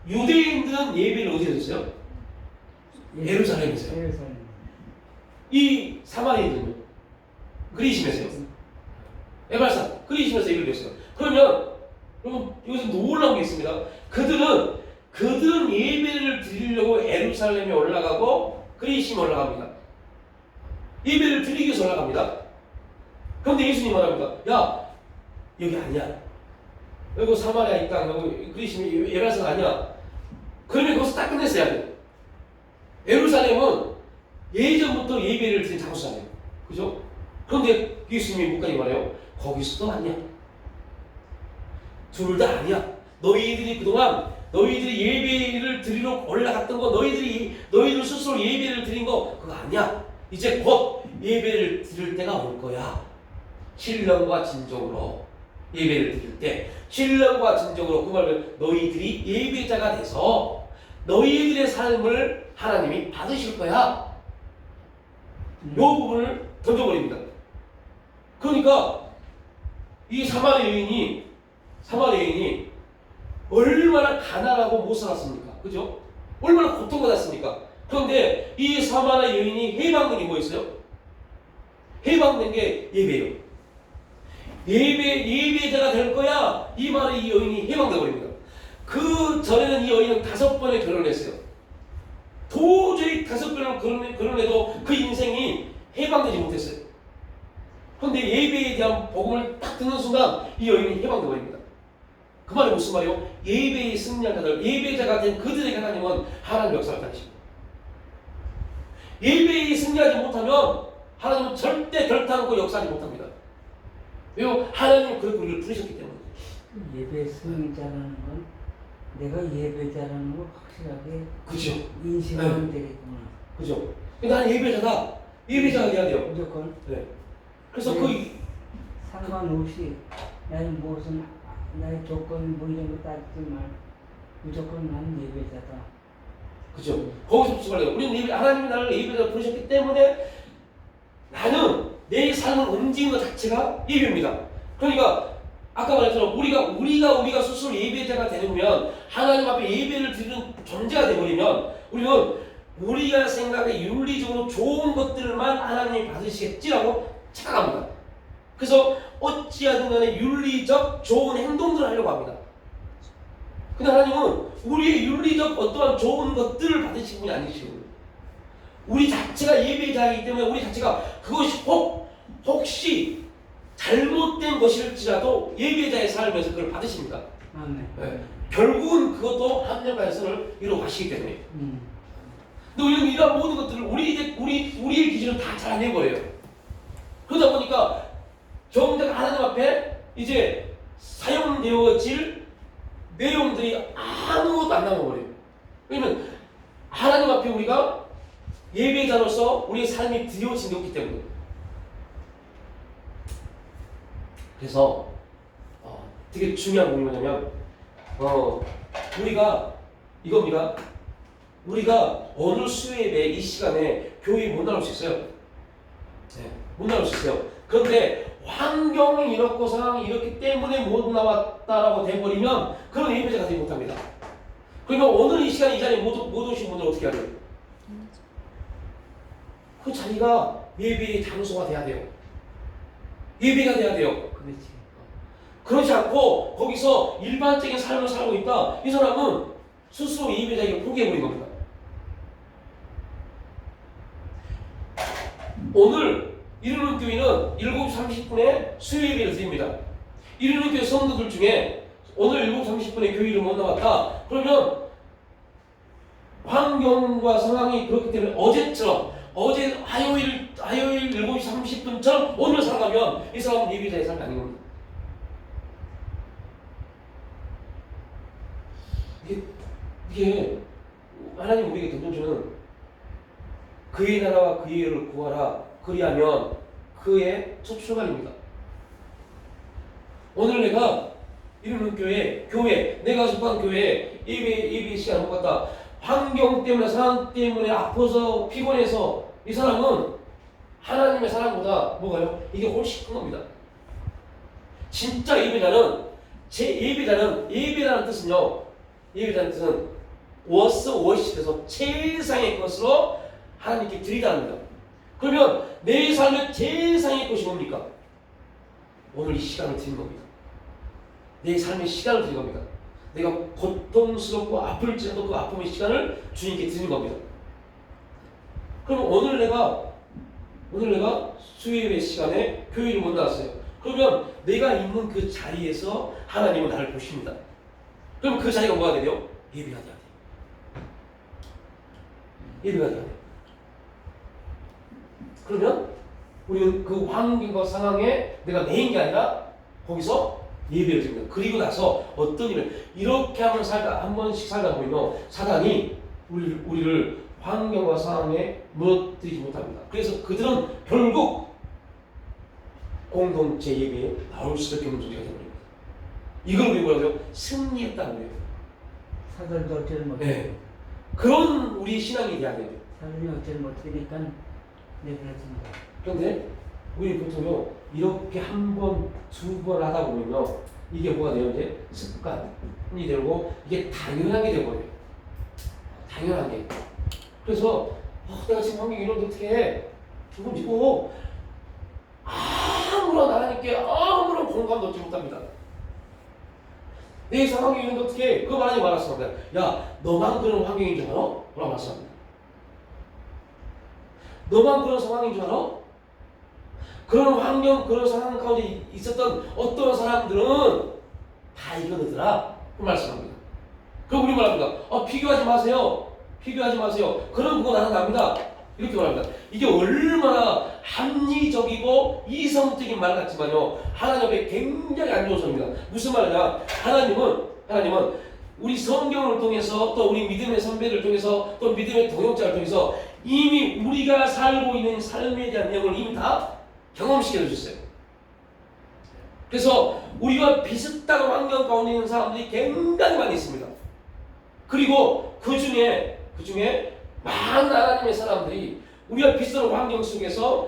유대인들은 예배를 어디서 했어요? 예루살렘에서요. 이 사마리아인들은요? 그리심에서요. 에발산 그리심에서 예배를 했어요. 그러면 여러분 여기서 놀라운 게 있습니다. 그들은 예배를 드리려고 예루살렘에 올라가고 그리심에 올라갑니다. 예배를 드리기 위해서 올라갑니다. 그런데 예수님 말합니다. 야 여기 아니야. 여기 사마리아 이 땅, 여기 그리심이 에발산 아니야. 그러면 거기서 딱 끝냈어야 돼. 예루살렘은 예전부터 예배를 드린 장소잖아요. 그죠? 그런데 예수님이 뭐까지 말해요? 거기서도 아니야. 둘 다 아니야. 너희들이 그동안 너희들이 예배를 드리러 올라갔던 거, 너희들 스스로 예배를 드린 거 그거 아니야. 이제 곧 예배를 드릴 때가 올 거야. 신령과 진정으로 예배를 드릴 때, 신령과 진정으로, 그 말은 너희들이 예배자가 돼서 너희들의 삶을 하나님이 받으실 거야. 이 부분을 던져버립니다. 그러니까 이 사마리아 여인이 얼마나 가난하고 못 살았습니까? 그죠? 얼마나 고통받았습니까? 그런데 이 사마리아 여인이 해방된 게 뭐였어요? 해방된 게 예배예요. 예배자가 될 거야. 이 말에 이 여인이 해방돼 버립니다. 그 전에는 이 여인은 5번의 결혼을 했어요. 도저히 5번을 그런데도 그 인생이 해방되지 못했어요. 그런데 예배에 대한 복음을 딱 듣는 순간 이 여인이 해방되어 버립니다. 그 말이 무슨 말이요? 예배의 승리한 자들, 예배자가 된 그들에게 하나님은 하나님 역사를 다니십니다. 예배에 승리하지 못하면 하나님은 절대 결단코 역사하지 못합니다. 왜요? 하나님은 그렇게 우리를 부르셨기 때문에. 예배 승리자라는 건 내가 예배자라는 걸 확실하게 그죠? 인식하면 되겠구나. 그죠? 나는 예배자다. 예배자가 돼야 돼요. 무조건. 네. 그래서 네. 상관없이 나의 무슨 나의 조건 뭐 이런 거 따지지 말 무조건 나는 예배자다. 그죠? 거기서 무슨 말이에요? 우리는 하나님이 나를 예배자로 부르셨기 때문에 나는 내 삶을 움직이는 것 자체가 예배입니다. 그러니까 아까 말했처럼 우리가 스스로 예배자가 되면 하나님 앞에 예배를 드리는 존재가 되버리면 우리는 우리가 생각해 윤리적으로 좋은 것들만 하나님이 받으시겠지라고 착각합니다. 그래서 어찌하든 간에 윤리적 좋은 행동들을 하려고 합니다. 근데 하나님은 우리의 윤리적 어떠한 좋은 것들을 받으신 분이 아니시거든요. 우리 자체가 예배자이기 때문에 우리 자체가 그것이 혹시 잘못된 것일지라도 예배자의 삶에서 그걸 받으십니다. 아멘. 네. 결국은 그것도 합력과 선을 이루어 가시기 때문에. 근데 우리는 이러한 모든 것들을 우리의 기준을 다 잘해버려요. 그러다 보니까 정작 하나님 앞에 이제 사용되어질 내용들이 아무것도 안 남아버려요. 왜냐면 하나님 앞에 우리가 예배자로서 우리의 삶이 드려진 게 없기 때문에. 그래서 되게 중요한 부분이 뭐냐면 우리가 이겁니다. 우리가 오늘 수요예배 이 시간에 교회에 못 나올 수 있어요. 네, 못 나올 수 있어요. 그런데 환경이 이렇고 상황이 이렇기 때문에 못 나왔다라고 돼버리면 그런 예배자가 되지 못합니다. 그러면 오늘 이 시간에 이 자리에 못 오신 분들 어떻게 해야 돼요? 그 자리가 예배의 장소가 돼야 돼요. 예배가 돼야 돼요. 그렇지. 그렇지 않고 거기서 일반적인 삶을 살고 있다. 이 사람은 스스로 예배자에게 포기해버린 겁니다. 오늘 이루는 교회는 7시 30분에 수요 예배를 드립니다. 이루는 교회 성도들 중에 오늘 7시 30분에 교회를 못 나왔다. 그러면 환경과 상황이 그렇기 때문에 어제 화요일 7시 30분처럼 오늘 살아가면 이 사람은 예배자의 삶이 아닌 겁니다. 이게 하나님 우리에게 던져주는 그의 나라와 그의 의를 구하라. 그리하면 그의 첫 출발입니다. 오늘 내가 이루는 교회, 내가 속한 교회에 예배 시간을 못 갔다. 환경 때문에, 상황 때문에 아파서 피곤해서 이 사람은 하나님의 사랑보다 뭐가요? 이게 훨씬 큰 겁니다. 진짜 예배자는 예배라는 뜻은요. 예배자는 뜻은 워십에서 최상의 것으로 하나님께 드리다는 겁니다. 그러면 내 삶의 최상의 것이 뭡니까? 오늘 이 시간을 드린 겁니다. 내 삶의 시간을 드린 겁니다. 내가 고통스럽고 아플지라도 그 아픔의 시간을 주님께 드린 겁니다. 그럼 오늘 내가 수요예배 시간에 교회를 못 나왔어요. 그러면 내가 있는 그 자리에서 하나님은 나를 보십니다. 그럼 그 자리가 뭐가 돼요? 예배가 돼야 돼요. 예배가 돼야 돼요. 그러면 우리는 그 환경과 상황에 내가 매인 게 아니라 거기서 예배를 드립니다. 그리고 나서 어떤 일을 이렇게 한 번씩 살다 보면 사단이 우리를 환경과 상황에 무너뜨리지 못합니다. 그래서 그들은 결국 공동체 예배에 나올 수밖에 없는 존재가 되어버립니다. 이걸 우리 뭐라고 해요? 승리했다고 해요. 사절도 어찌를 못해. 네. 그런 우리 신앙이 돼야 돼요. 사절이 어찌를 못하니까 내버려진다. 그런데 우리 보통요 이렇게 한 번, 두 번 하다 보면요 이게 뭐가 돼요? 이제 습관이 되고 이게 당연한 게 되어버려요. 당연한 게. 그래서 내가 지금 환경이 이런데 어떻게 해? 이거 믿고 아무런 하나님께 아무런 공감도 얻지 못합니다. 내 상황이 이런데 어떻게 해? 그거 하나님 말았습니다. 야 너만 그런 환경인 줄 알아? 라고 말씀합니다. 너만 그런 상황인 줄 알아? 그런 환경, 그런 상황 가운데 있었던 어떤 사람들은 다 이겨내더라. 그 말씀합니다. 그럼 우리 말합니다. 비교하지 마세요. 비교하지 마세요. 그런 그거 나는 납니다. 이렇게 말합니다. 이게 얼마나 합리적이고 이성적인 말 같지만요. 하나님 앞에 굉장히 안 좋은 소리입니다. 무슨 말이냐? 하나님은 우리 성경을 통해서 또 우리 믿음의 선배를 통해서 또 믿음의 동역자를 통해서 이미 우리가 살고 있는 삶에 대한 내용을 이미 다 경험시켜 주셨어요. 그래서 우리가 비슷한 환경 가운데 있는 사람들이 굉장히 많이 있습니다. 그리고 그 중에 많은 하나님의 사람들이 우리가 비슷한 환경 속에서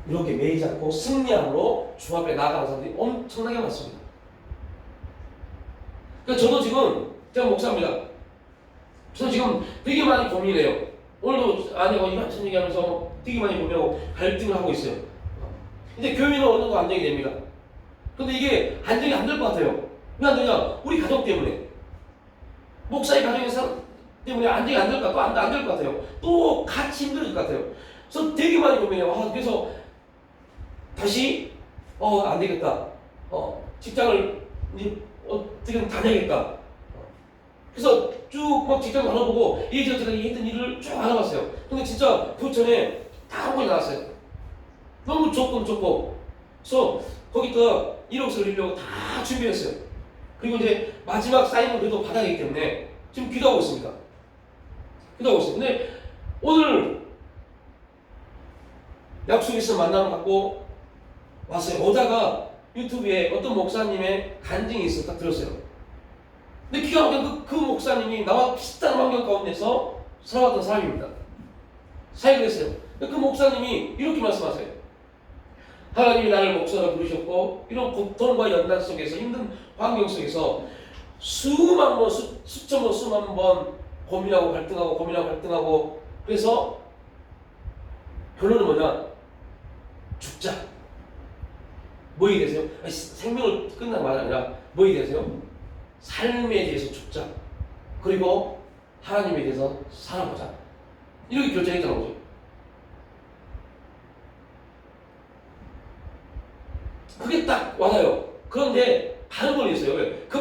이렇게 매이 잡고 승리함으로 주 앞에 나아가는 사람들이 엄청나게 많습니다. 그러니까 저도 지금 제가 목사입니다. 저도 지금 되게 많이 고민해요. 오늘도 아내가 이 같은 얘기하면서 되게 많이 고민하고 갈등을 하고 있어요. 이제 교회는 어느 정도 안정이 됩니다. 근데 이게 안정이 안 될 것 같아요. 왜 안 되냐? 우리 가족 때문에. 목사의 가정의 사람 때문에 안정이 안 될 것 같고 안 될 것 같아요. 또 같이 힘들 것 같아요. 그래서 되게 많이 고민해요. 그래서 다시 안 되겠다. 직장을 이제 어떻게든 다녀야겠다. 그래서 쭉 막 직장 알아보고 이제저제 했던 일을 쭉 알아봤어요. 근데 진짜 그 전에 다 한 번이 나왔어요. 너무 좋고 그래서 거기다 1억을 올리려고 다 준비했어요. 그리고 이제 마지막 사인을 그래도 받아야 하기 때문에 지금 기도하고 있습니다. 근데 오늘 약속 있어 만남 갖고 왔어요. 오다가 유튜브에 어떤 목사님의 간증이 있어 딱 들었어요. 근데 기가 막히게 그 목사님이 나와 비슷한 환경 가운데서 살아왔던 사람입니다. 사역을 했어요. 그 목사님이 이렇게 말씀하세요. 하나님이 나를 목사로 부르셨고 이런 고통과 연단 속에서 힘든 환경 속에서 수만 번, 수천 번, 수만 번 고민하고 갈등하고 그래서 결론은 뭐냐? 죽자. 뭐에 대해서요? 생명을 끝난 말 아니라 뭐에 대해서요? 삶에 대해서 죽자. 그리고 하나님에 대해서 살아보자. 이렇게 결정했다는 거죠. 그게 딱 와닿아요. 그런데 다른 분이 있어요. 왜? 그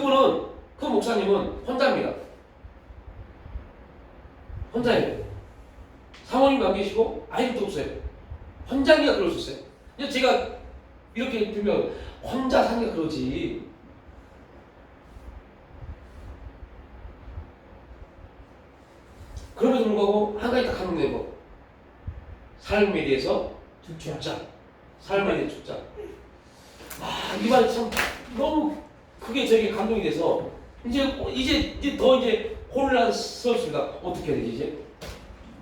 목사님은 혼자입니다. 혼자예요. 사모님도 안 계시고 아이도 없어요. 혼자니까 그럴 수 있어요. 근데 제가 이렇게 들면 혼자 사니까 그러지. 그럼에도 불구하고 한 가지 딱 하는 거. 삶에 대해서 죽자. 삶에 대해 죽자. 이 말이 참 너무 크게 저에게 감동이 돼서 이제 더 혼란스럽습니다. 어떻게 해야 되지 이제?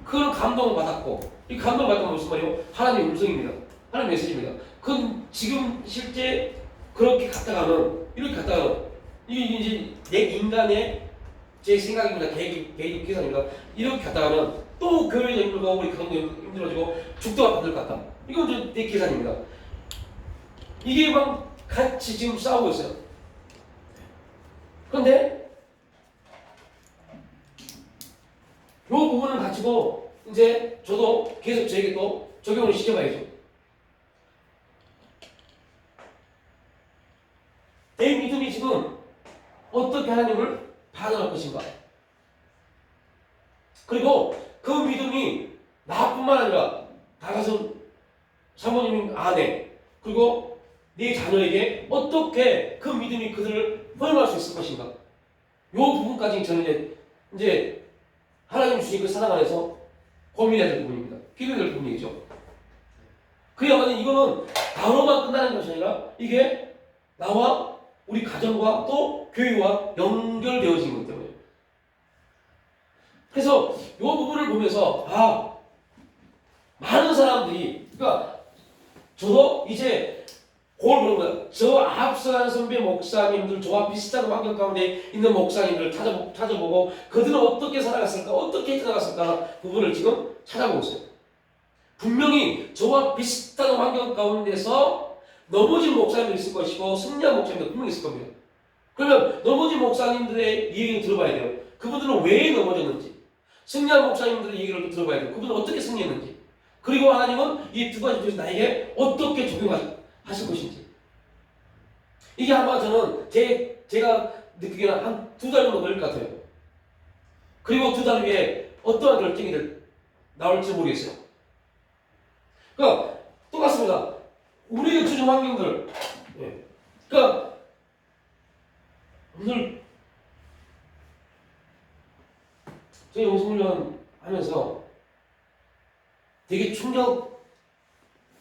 그런 감동을 받았고 이 감동을 받은 건 무슨 말이에요? 하나님의 음성입니다. 하나님의 메시지입니다. 그건 지금 실제 그렇게 이렇게 갔다가는 이게 이제 내 인간의 제 생각입니다. 개인 계산입니다. 이렇게 갔다가는 또 교회도 힘들고 우리 가정도 힘들어지고 죽도록 받을 것 같다. 이건 내 계산입니다. 이게 막 같이 지금 싸우고 있어요. 그런데 이 부분을 가지고 이제 저도 계속 저에게 또 적용을 시켜봐야죠. 내 믿음이 지금 어떻게 하나님을 반응할 것인가? 그리고 그 믿음이 나뿐만 아니라 다가선 사모님 아내 그리고 네 자녀에게 어떻게 그 믿음이 그들을 포용할 수 있을 것인가? 이 부분까지 저는 이제 하나님 주신 그 사랑 안에서 고민해야 될 부분입니다. 기도해야 될 부분이죠. 그야말로 이거는 나로만 끝나는 것이 아니라 이게 나와 우리 가정과 또 교회와 연결되어진 것 때문에. 그래서 이 부분을 보면서 많은 사람들이 그러니까 저도 이제 그걸 보는 거예요. 저 앞서간 선배 목사님들 저와 비슷한 환경 가운데 있는 목사님들을 찾아보고 그들은 어떻게 살아갔을까 어떻게 해나갔을까 부분을 지금 찾아보고 있어요. 분명히 저와 비슷한 환경 가운데서 넘어진 목사님도 있을 것이고 승리한 목사님도 분명히 있을 겁니다. 그러면 넘어진 목사님들의 이야기를 들어봐야 돼요. 그분들은 왜 넘어졌는지 승리한 목사님들의 얘기를 또 들어봐야 돼요. 그분은 어떻게 승리했는지. 그리고 하나님은 이 두 가지 중에서 나에게 어떻게 적용하실 것인지. 이게 아마 저는 제가 느끼기에는 한 2달 정도 걸릴 것 같아요. 그리고 2달 후에 어떠한 결정이 나올지 모르겠어요. 그러니까 똑같습니다. 우리의 주변 환경들. 예. 그러니까 오늘 저희 영성훈련 하면서 되게 충격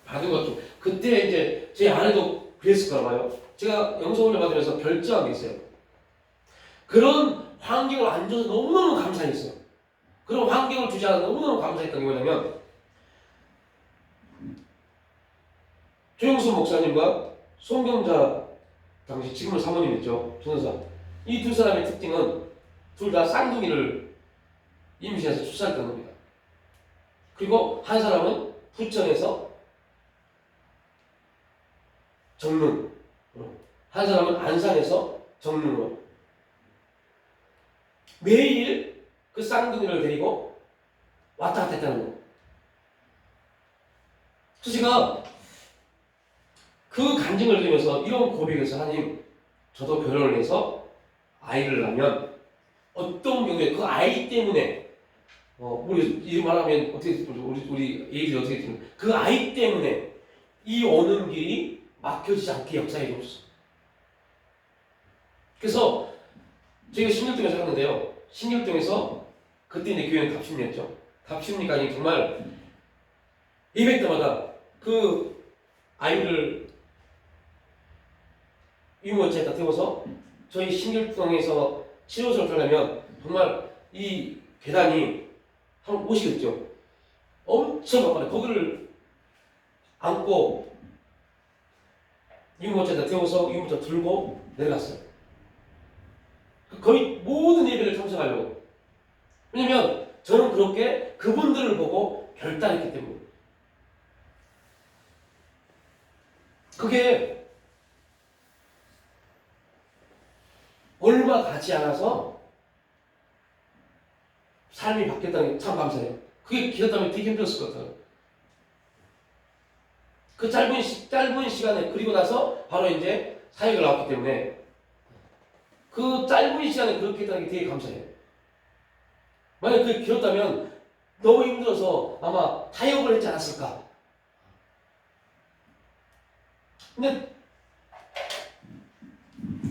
받은 것 좀. 그때 이제 제 아내도 그랬을까 봐요. 제가 영성훈련 받으면서 결정한 게 있어요. 그런 환경을 안 줘서 너무너무 감사했어요. 그런 환경을 주지 않아서 너무너무 감사했던 게 뭐냐면 조영수 목사님과 송경자 당시 지금은 사모님이죠. 전도사. 이 두 사람의 특징은 둘 다 쌍둥이를 임신해서 출산했던 겁니다. 그리고 한 사람은 부천에서 정릉, 한 사람은 안산에서 정릉으로 매일 그 쌍둥이를 데리고 왔다 갔다 했다는 거예요. 그래서 제가 그 간증을 들으면서 이런 고백에서 하나님, 저도 결혼을 해서 아이를 낳으면 어떤 경우에 그 아이 때문에 우리 이 말하면 어떻게 우리 얘기를 어떻게 듣는 그 아이 때문에 이 오는 길이 막혀지지 않게 역사해 주옵소서. 그래서 저희가 신길동에 살았는데요. 신길동에서 그때 이제 교회는 답심리였죠. 답심리가 정말 예배 때마다 그 아이를 유모차에다 태워서 저희 신길동에서 치료소를 가려면 정말 이 계단이 한 50였죠. 엄청 가파요. 거기를 안고 유모차에다 태워서 유모차 들고 내려갔어요. 거의 모든 예배를 참석하려고. 왜냐면 저는 그렇게 그분들을 보고 결단했기 때문에. 그게 얼마 가지 않아서 삶이 바뀌었다는 게 참 감사해요. 그게 기다렸다면 되게 힘들었을 것 같아요. 그 짧은 시간에, 그리고 나서 바로 이제 사역을 나왔기 때문에 그 짧은 시간에 그렇게 했다는 게 되게 감사해요. 만약 그게 길었다면 너무 힘들어서 아마 타협을 했지 않았을까. 근데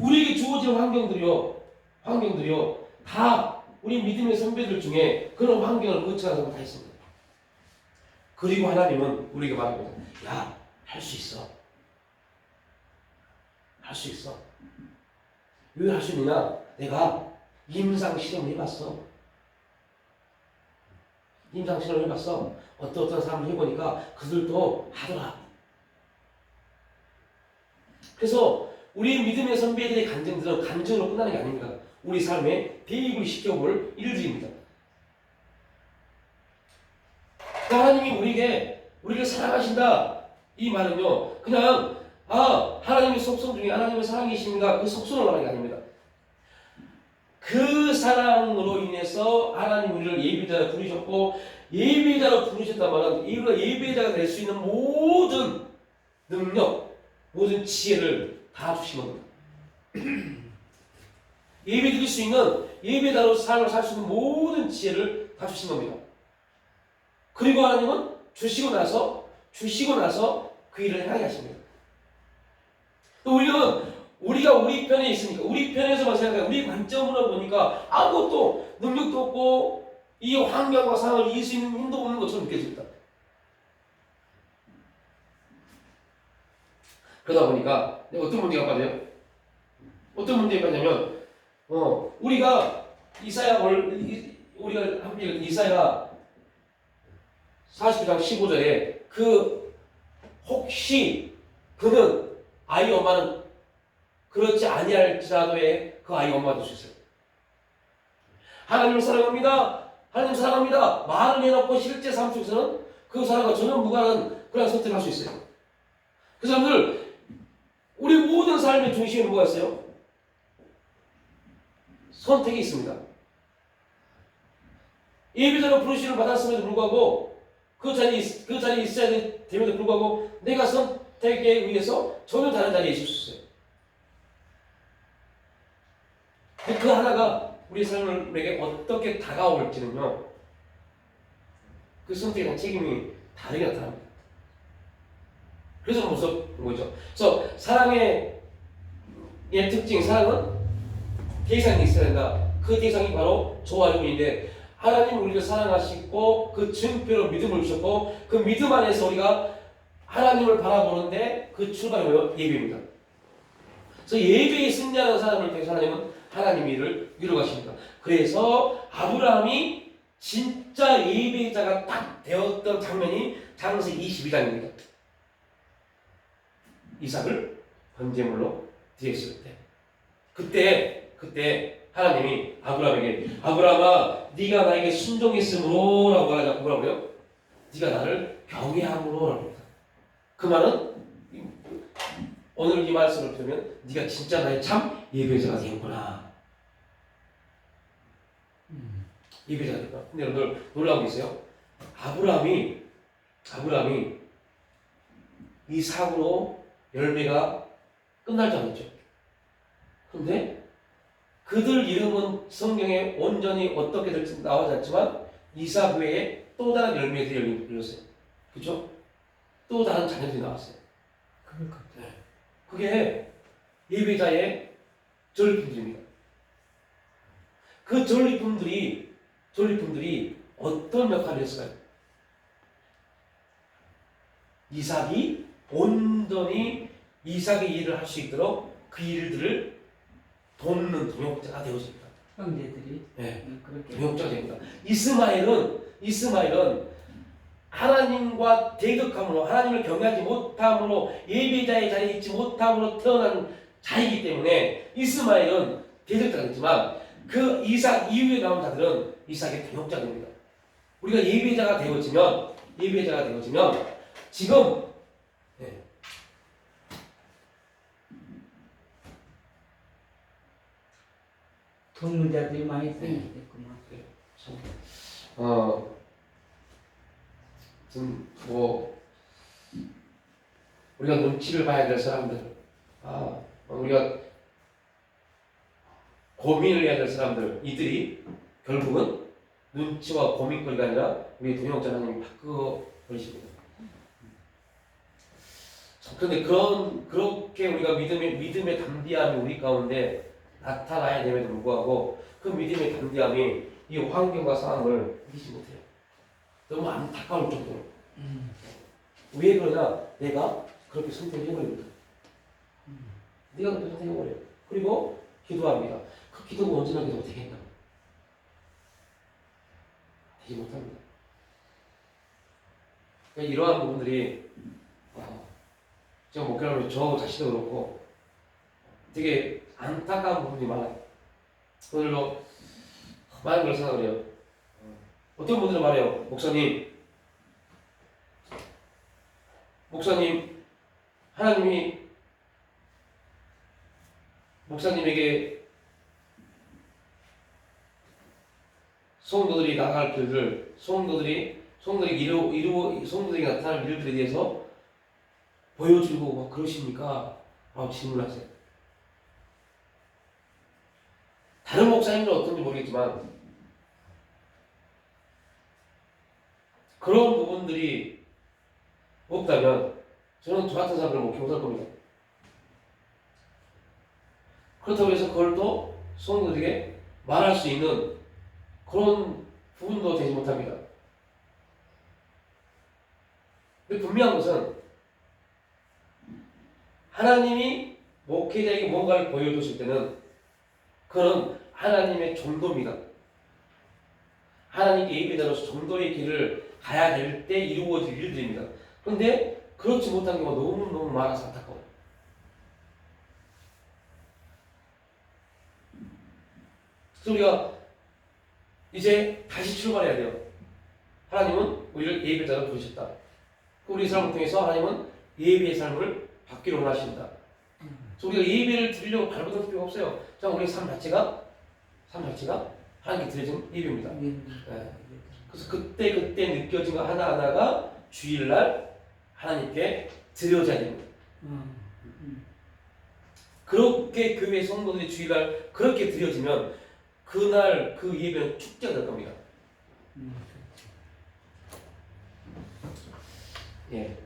우리에게 주어진 환경들이요, 다 우리 믿음의 선배들 중에 그런 환경을 거쳐가는 사람 다 있습니다. 그리고 하나님은 우리에게 말합니다. 야, 할 수 있어. 할 수 있어. 왜 할 수 있느냐? 내가 임상 실험을 해봤어. 임상 실험을 해봤어. 어떤 사람을 해보니까 그들도 하더라. 그래서 우리 믿음의 선배들의 간증들은 간증으로 끝나는 게 아닙니다. 우리 삶에 대입을 시켜볼 일들입니다. 하나님이 우리를 사랑하신다. 이 말은요, 그냥 하나님의 속성 중에 하나님의 사랑이십니다. 그 속성을 말하는 게 아닙니다. 그 사랑으로 인해서 하나님 우리를 예배자로 부르셨고, 예배자로 부르셨단 말은 우리가 예배자가 될 수 있는 모든 능력, 모든 지혜를 다 주신 겁니다. 예배 드릴 수 있는, 예배자로 삶을 살 수 있는 모든 지혜를 다 주신 겁니다. 그리고 하나님은 주시고 나서 그 일을 행하게 하십니다. 또 우리가 우리 편에 있으니까, 우리 편에서만 생각해, 우리 관점으로 보니까 아무것도 능력도 없고 이 환경과 상황을 이길 수 있는 힘도 없는 것처럼 느껴집니다. 그러다 보니까 어떤 문제가 빠져요? 어떤 문제가 빠냐면 우리가 함께 이사야 49장 15절에 혹시 그는 아이 엄마는 그렇지 아니할지라도의 그 아이 엄마도 될 수 있어요. 하나님을 사랑합니다. 하나님 사랑합니다. 말을 해놓고 실제 삶 속에서는 그 사람과 전혀 무관한 그런 선택을 할 수 있어요. 그 사람들, 우리 모든 삶의 중심에 뭐가 있어요? 선택이 있습니다. 예배자로 부르심을 받았음에도 불구하고 그 자리에 있어야 됨에도 불구하고 내가 선택에 의해서 전혀 다른 자리에 있을 수 있어요. 그 하나가 우리 삶에게 어떻게 다가올지는요, 그 선택에 대한 책임이 다르게 나타납니다. 그래서 무섭은 거죠. 그래서 사랑의 특징, 사랑은 대상이 있어야 된다. 그 대상이 바로 저와 여러분인데, 하나님 우리를 사랑하시고 그 증표로 믿음을 주셨고 그 믿음 안에서 우리가 하나님을 바라보는데 그 출발이 뭐예요? 예배입니다. 그래서 예배에 승리하는 사람을 통해서 하나님은 하나님의 일을 이루어가십니다. 그래서 아브라함이 진짜 예배자가 딱 되었던 장면이 창세기 22장입니다. 이삭을 번제물로 드렸을 때, 그때 하나님이 아브라함에게, 아브라함아 네가 나에게 순종했으므로 라고 하자. 뭐라고요? 네가 나를 경외함으로 라고 합니다. 그 말은 오늘 이 말씀을 들으면 네가 진짜 나의 참 예배자가 되었구나. 예배자가 되었구나. 근데 여러분들 놀라운 게 있어요. 아브라함이 이 사고로 열매가 끝날 줄 알았죠. 그런데 그들 이름은 성경에 온전히 어떻게 될지 나오지 않지만 이삭 외에 또 다른 열매들이 열렸어요. 그죠? 또 다른 자녀들이 나왔어요. 그럴 것 같아요. 그게 예배자의 전리품들입니다. 그 전리품들이 어떤 역할을 했을까요? 이삭이 온전히 이삭의 일을 할 수 있도록 그 일들을 돕는 동역자가 되어집니다. 형제들이 네, 그렇게 동역자가 됩니다. 이스마엘은 하나님과 대적함으로, 하나님을 경외하지 못함으로, 예배자의 자리에 있지 못함으로 태어난 자이기 때문에 이스마엘은 대적자가 됐지만 그 이삭 이후에 나온 자들은 이삭의 동역자가 됩니다. 우리가 예배자가 되어지면 지금 동무자들이 많이 생기겠구만. 우리가 눈치를 봐야 될 사람들, 우리가 고민을 해야 될 사람들, 이들이 결국은 눈치와 고민거리가 아니라 우리 동역자 하나님이 바꾸어 버리십니다. 그런데 그렇게 우리가 믿음의 담대함이 우리 가운데 나타나야 됨에도 불구하고 그 믿음의 담대함이 이 환경과 상황을 이기지 못해요. 너무 안타까울 정도로. 왜 그러냐? 내가 그렇게 선택해버립니다. 내가 그렇게 선택해버려요. 그리고 기도합니다. 그 기도가 언제나 기도가 되겠나? 되지 못합니다. 그러니까 이러한 부분들이 제가 목회하면서 저 자신도 그렇고 되게 안타까운 부분이 많아요. 오늘도 많은 걸 생각을 해요. 어떤 분들은 말해요. 목사님, 하나님이 목사님에게 성도들이 나갈 길을, 성도들에게 나타날 일들에 대해서 보여주고 막 그러십니까? 라고 질문하세요. 다른 목사님들은 어떤지 모르겠지만 그런 부분들이 없다면 저는 저 같은 사람을 목회할 겁니다. 그렇다고 해서 그걸 또 성도들에게 말할 수 있는 그런 부분도 되지 못합니다. 근데 분명한 것은 하나님이 목회자에게 뭔가를 보여줬을 때는 그건 하나님의 정도입니다. 하나님께 예배자로서 정도의 길을 가야 될 때 이루어질 일들입니다. 그런데 그렇지 못한 경우가 너무너무 많아서 안타까워요. 그래서 우리가 이제 다시 출발해야 돼요. 하나님은 우리를 예배자로 부르셨다. 우리 삶을 통해서 하나님은 예배의 삶을 받기를 원하십니다. 그래서 우리가 예배를 드리려고 발버둥 필요가 없어요. 자, 우리의 삶 자체가 하나님께 드려진 예배입니다. 예. 예. 그래서 그때 느껴진 거 하나하나가 주일날 하나님께 드려져야 됩니다. 그렇게 교회 성도들이 주일날 그렇게 드려지면 그날 그 예배는 축제가 될 겁니다. 예.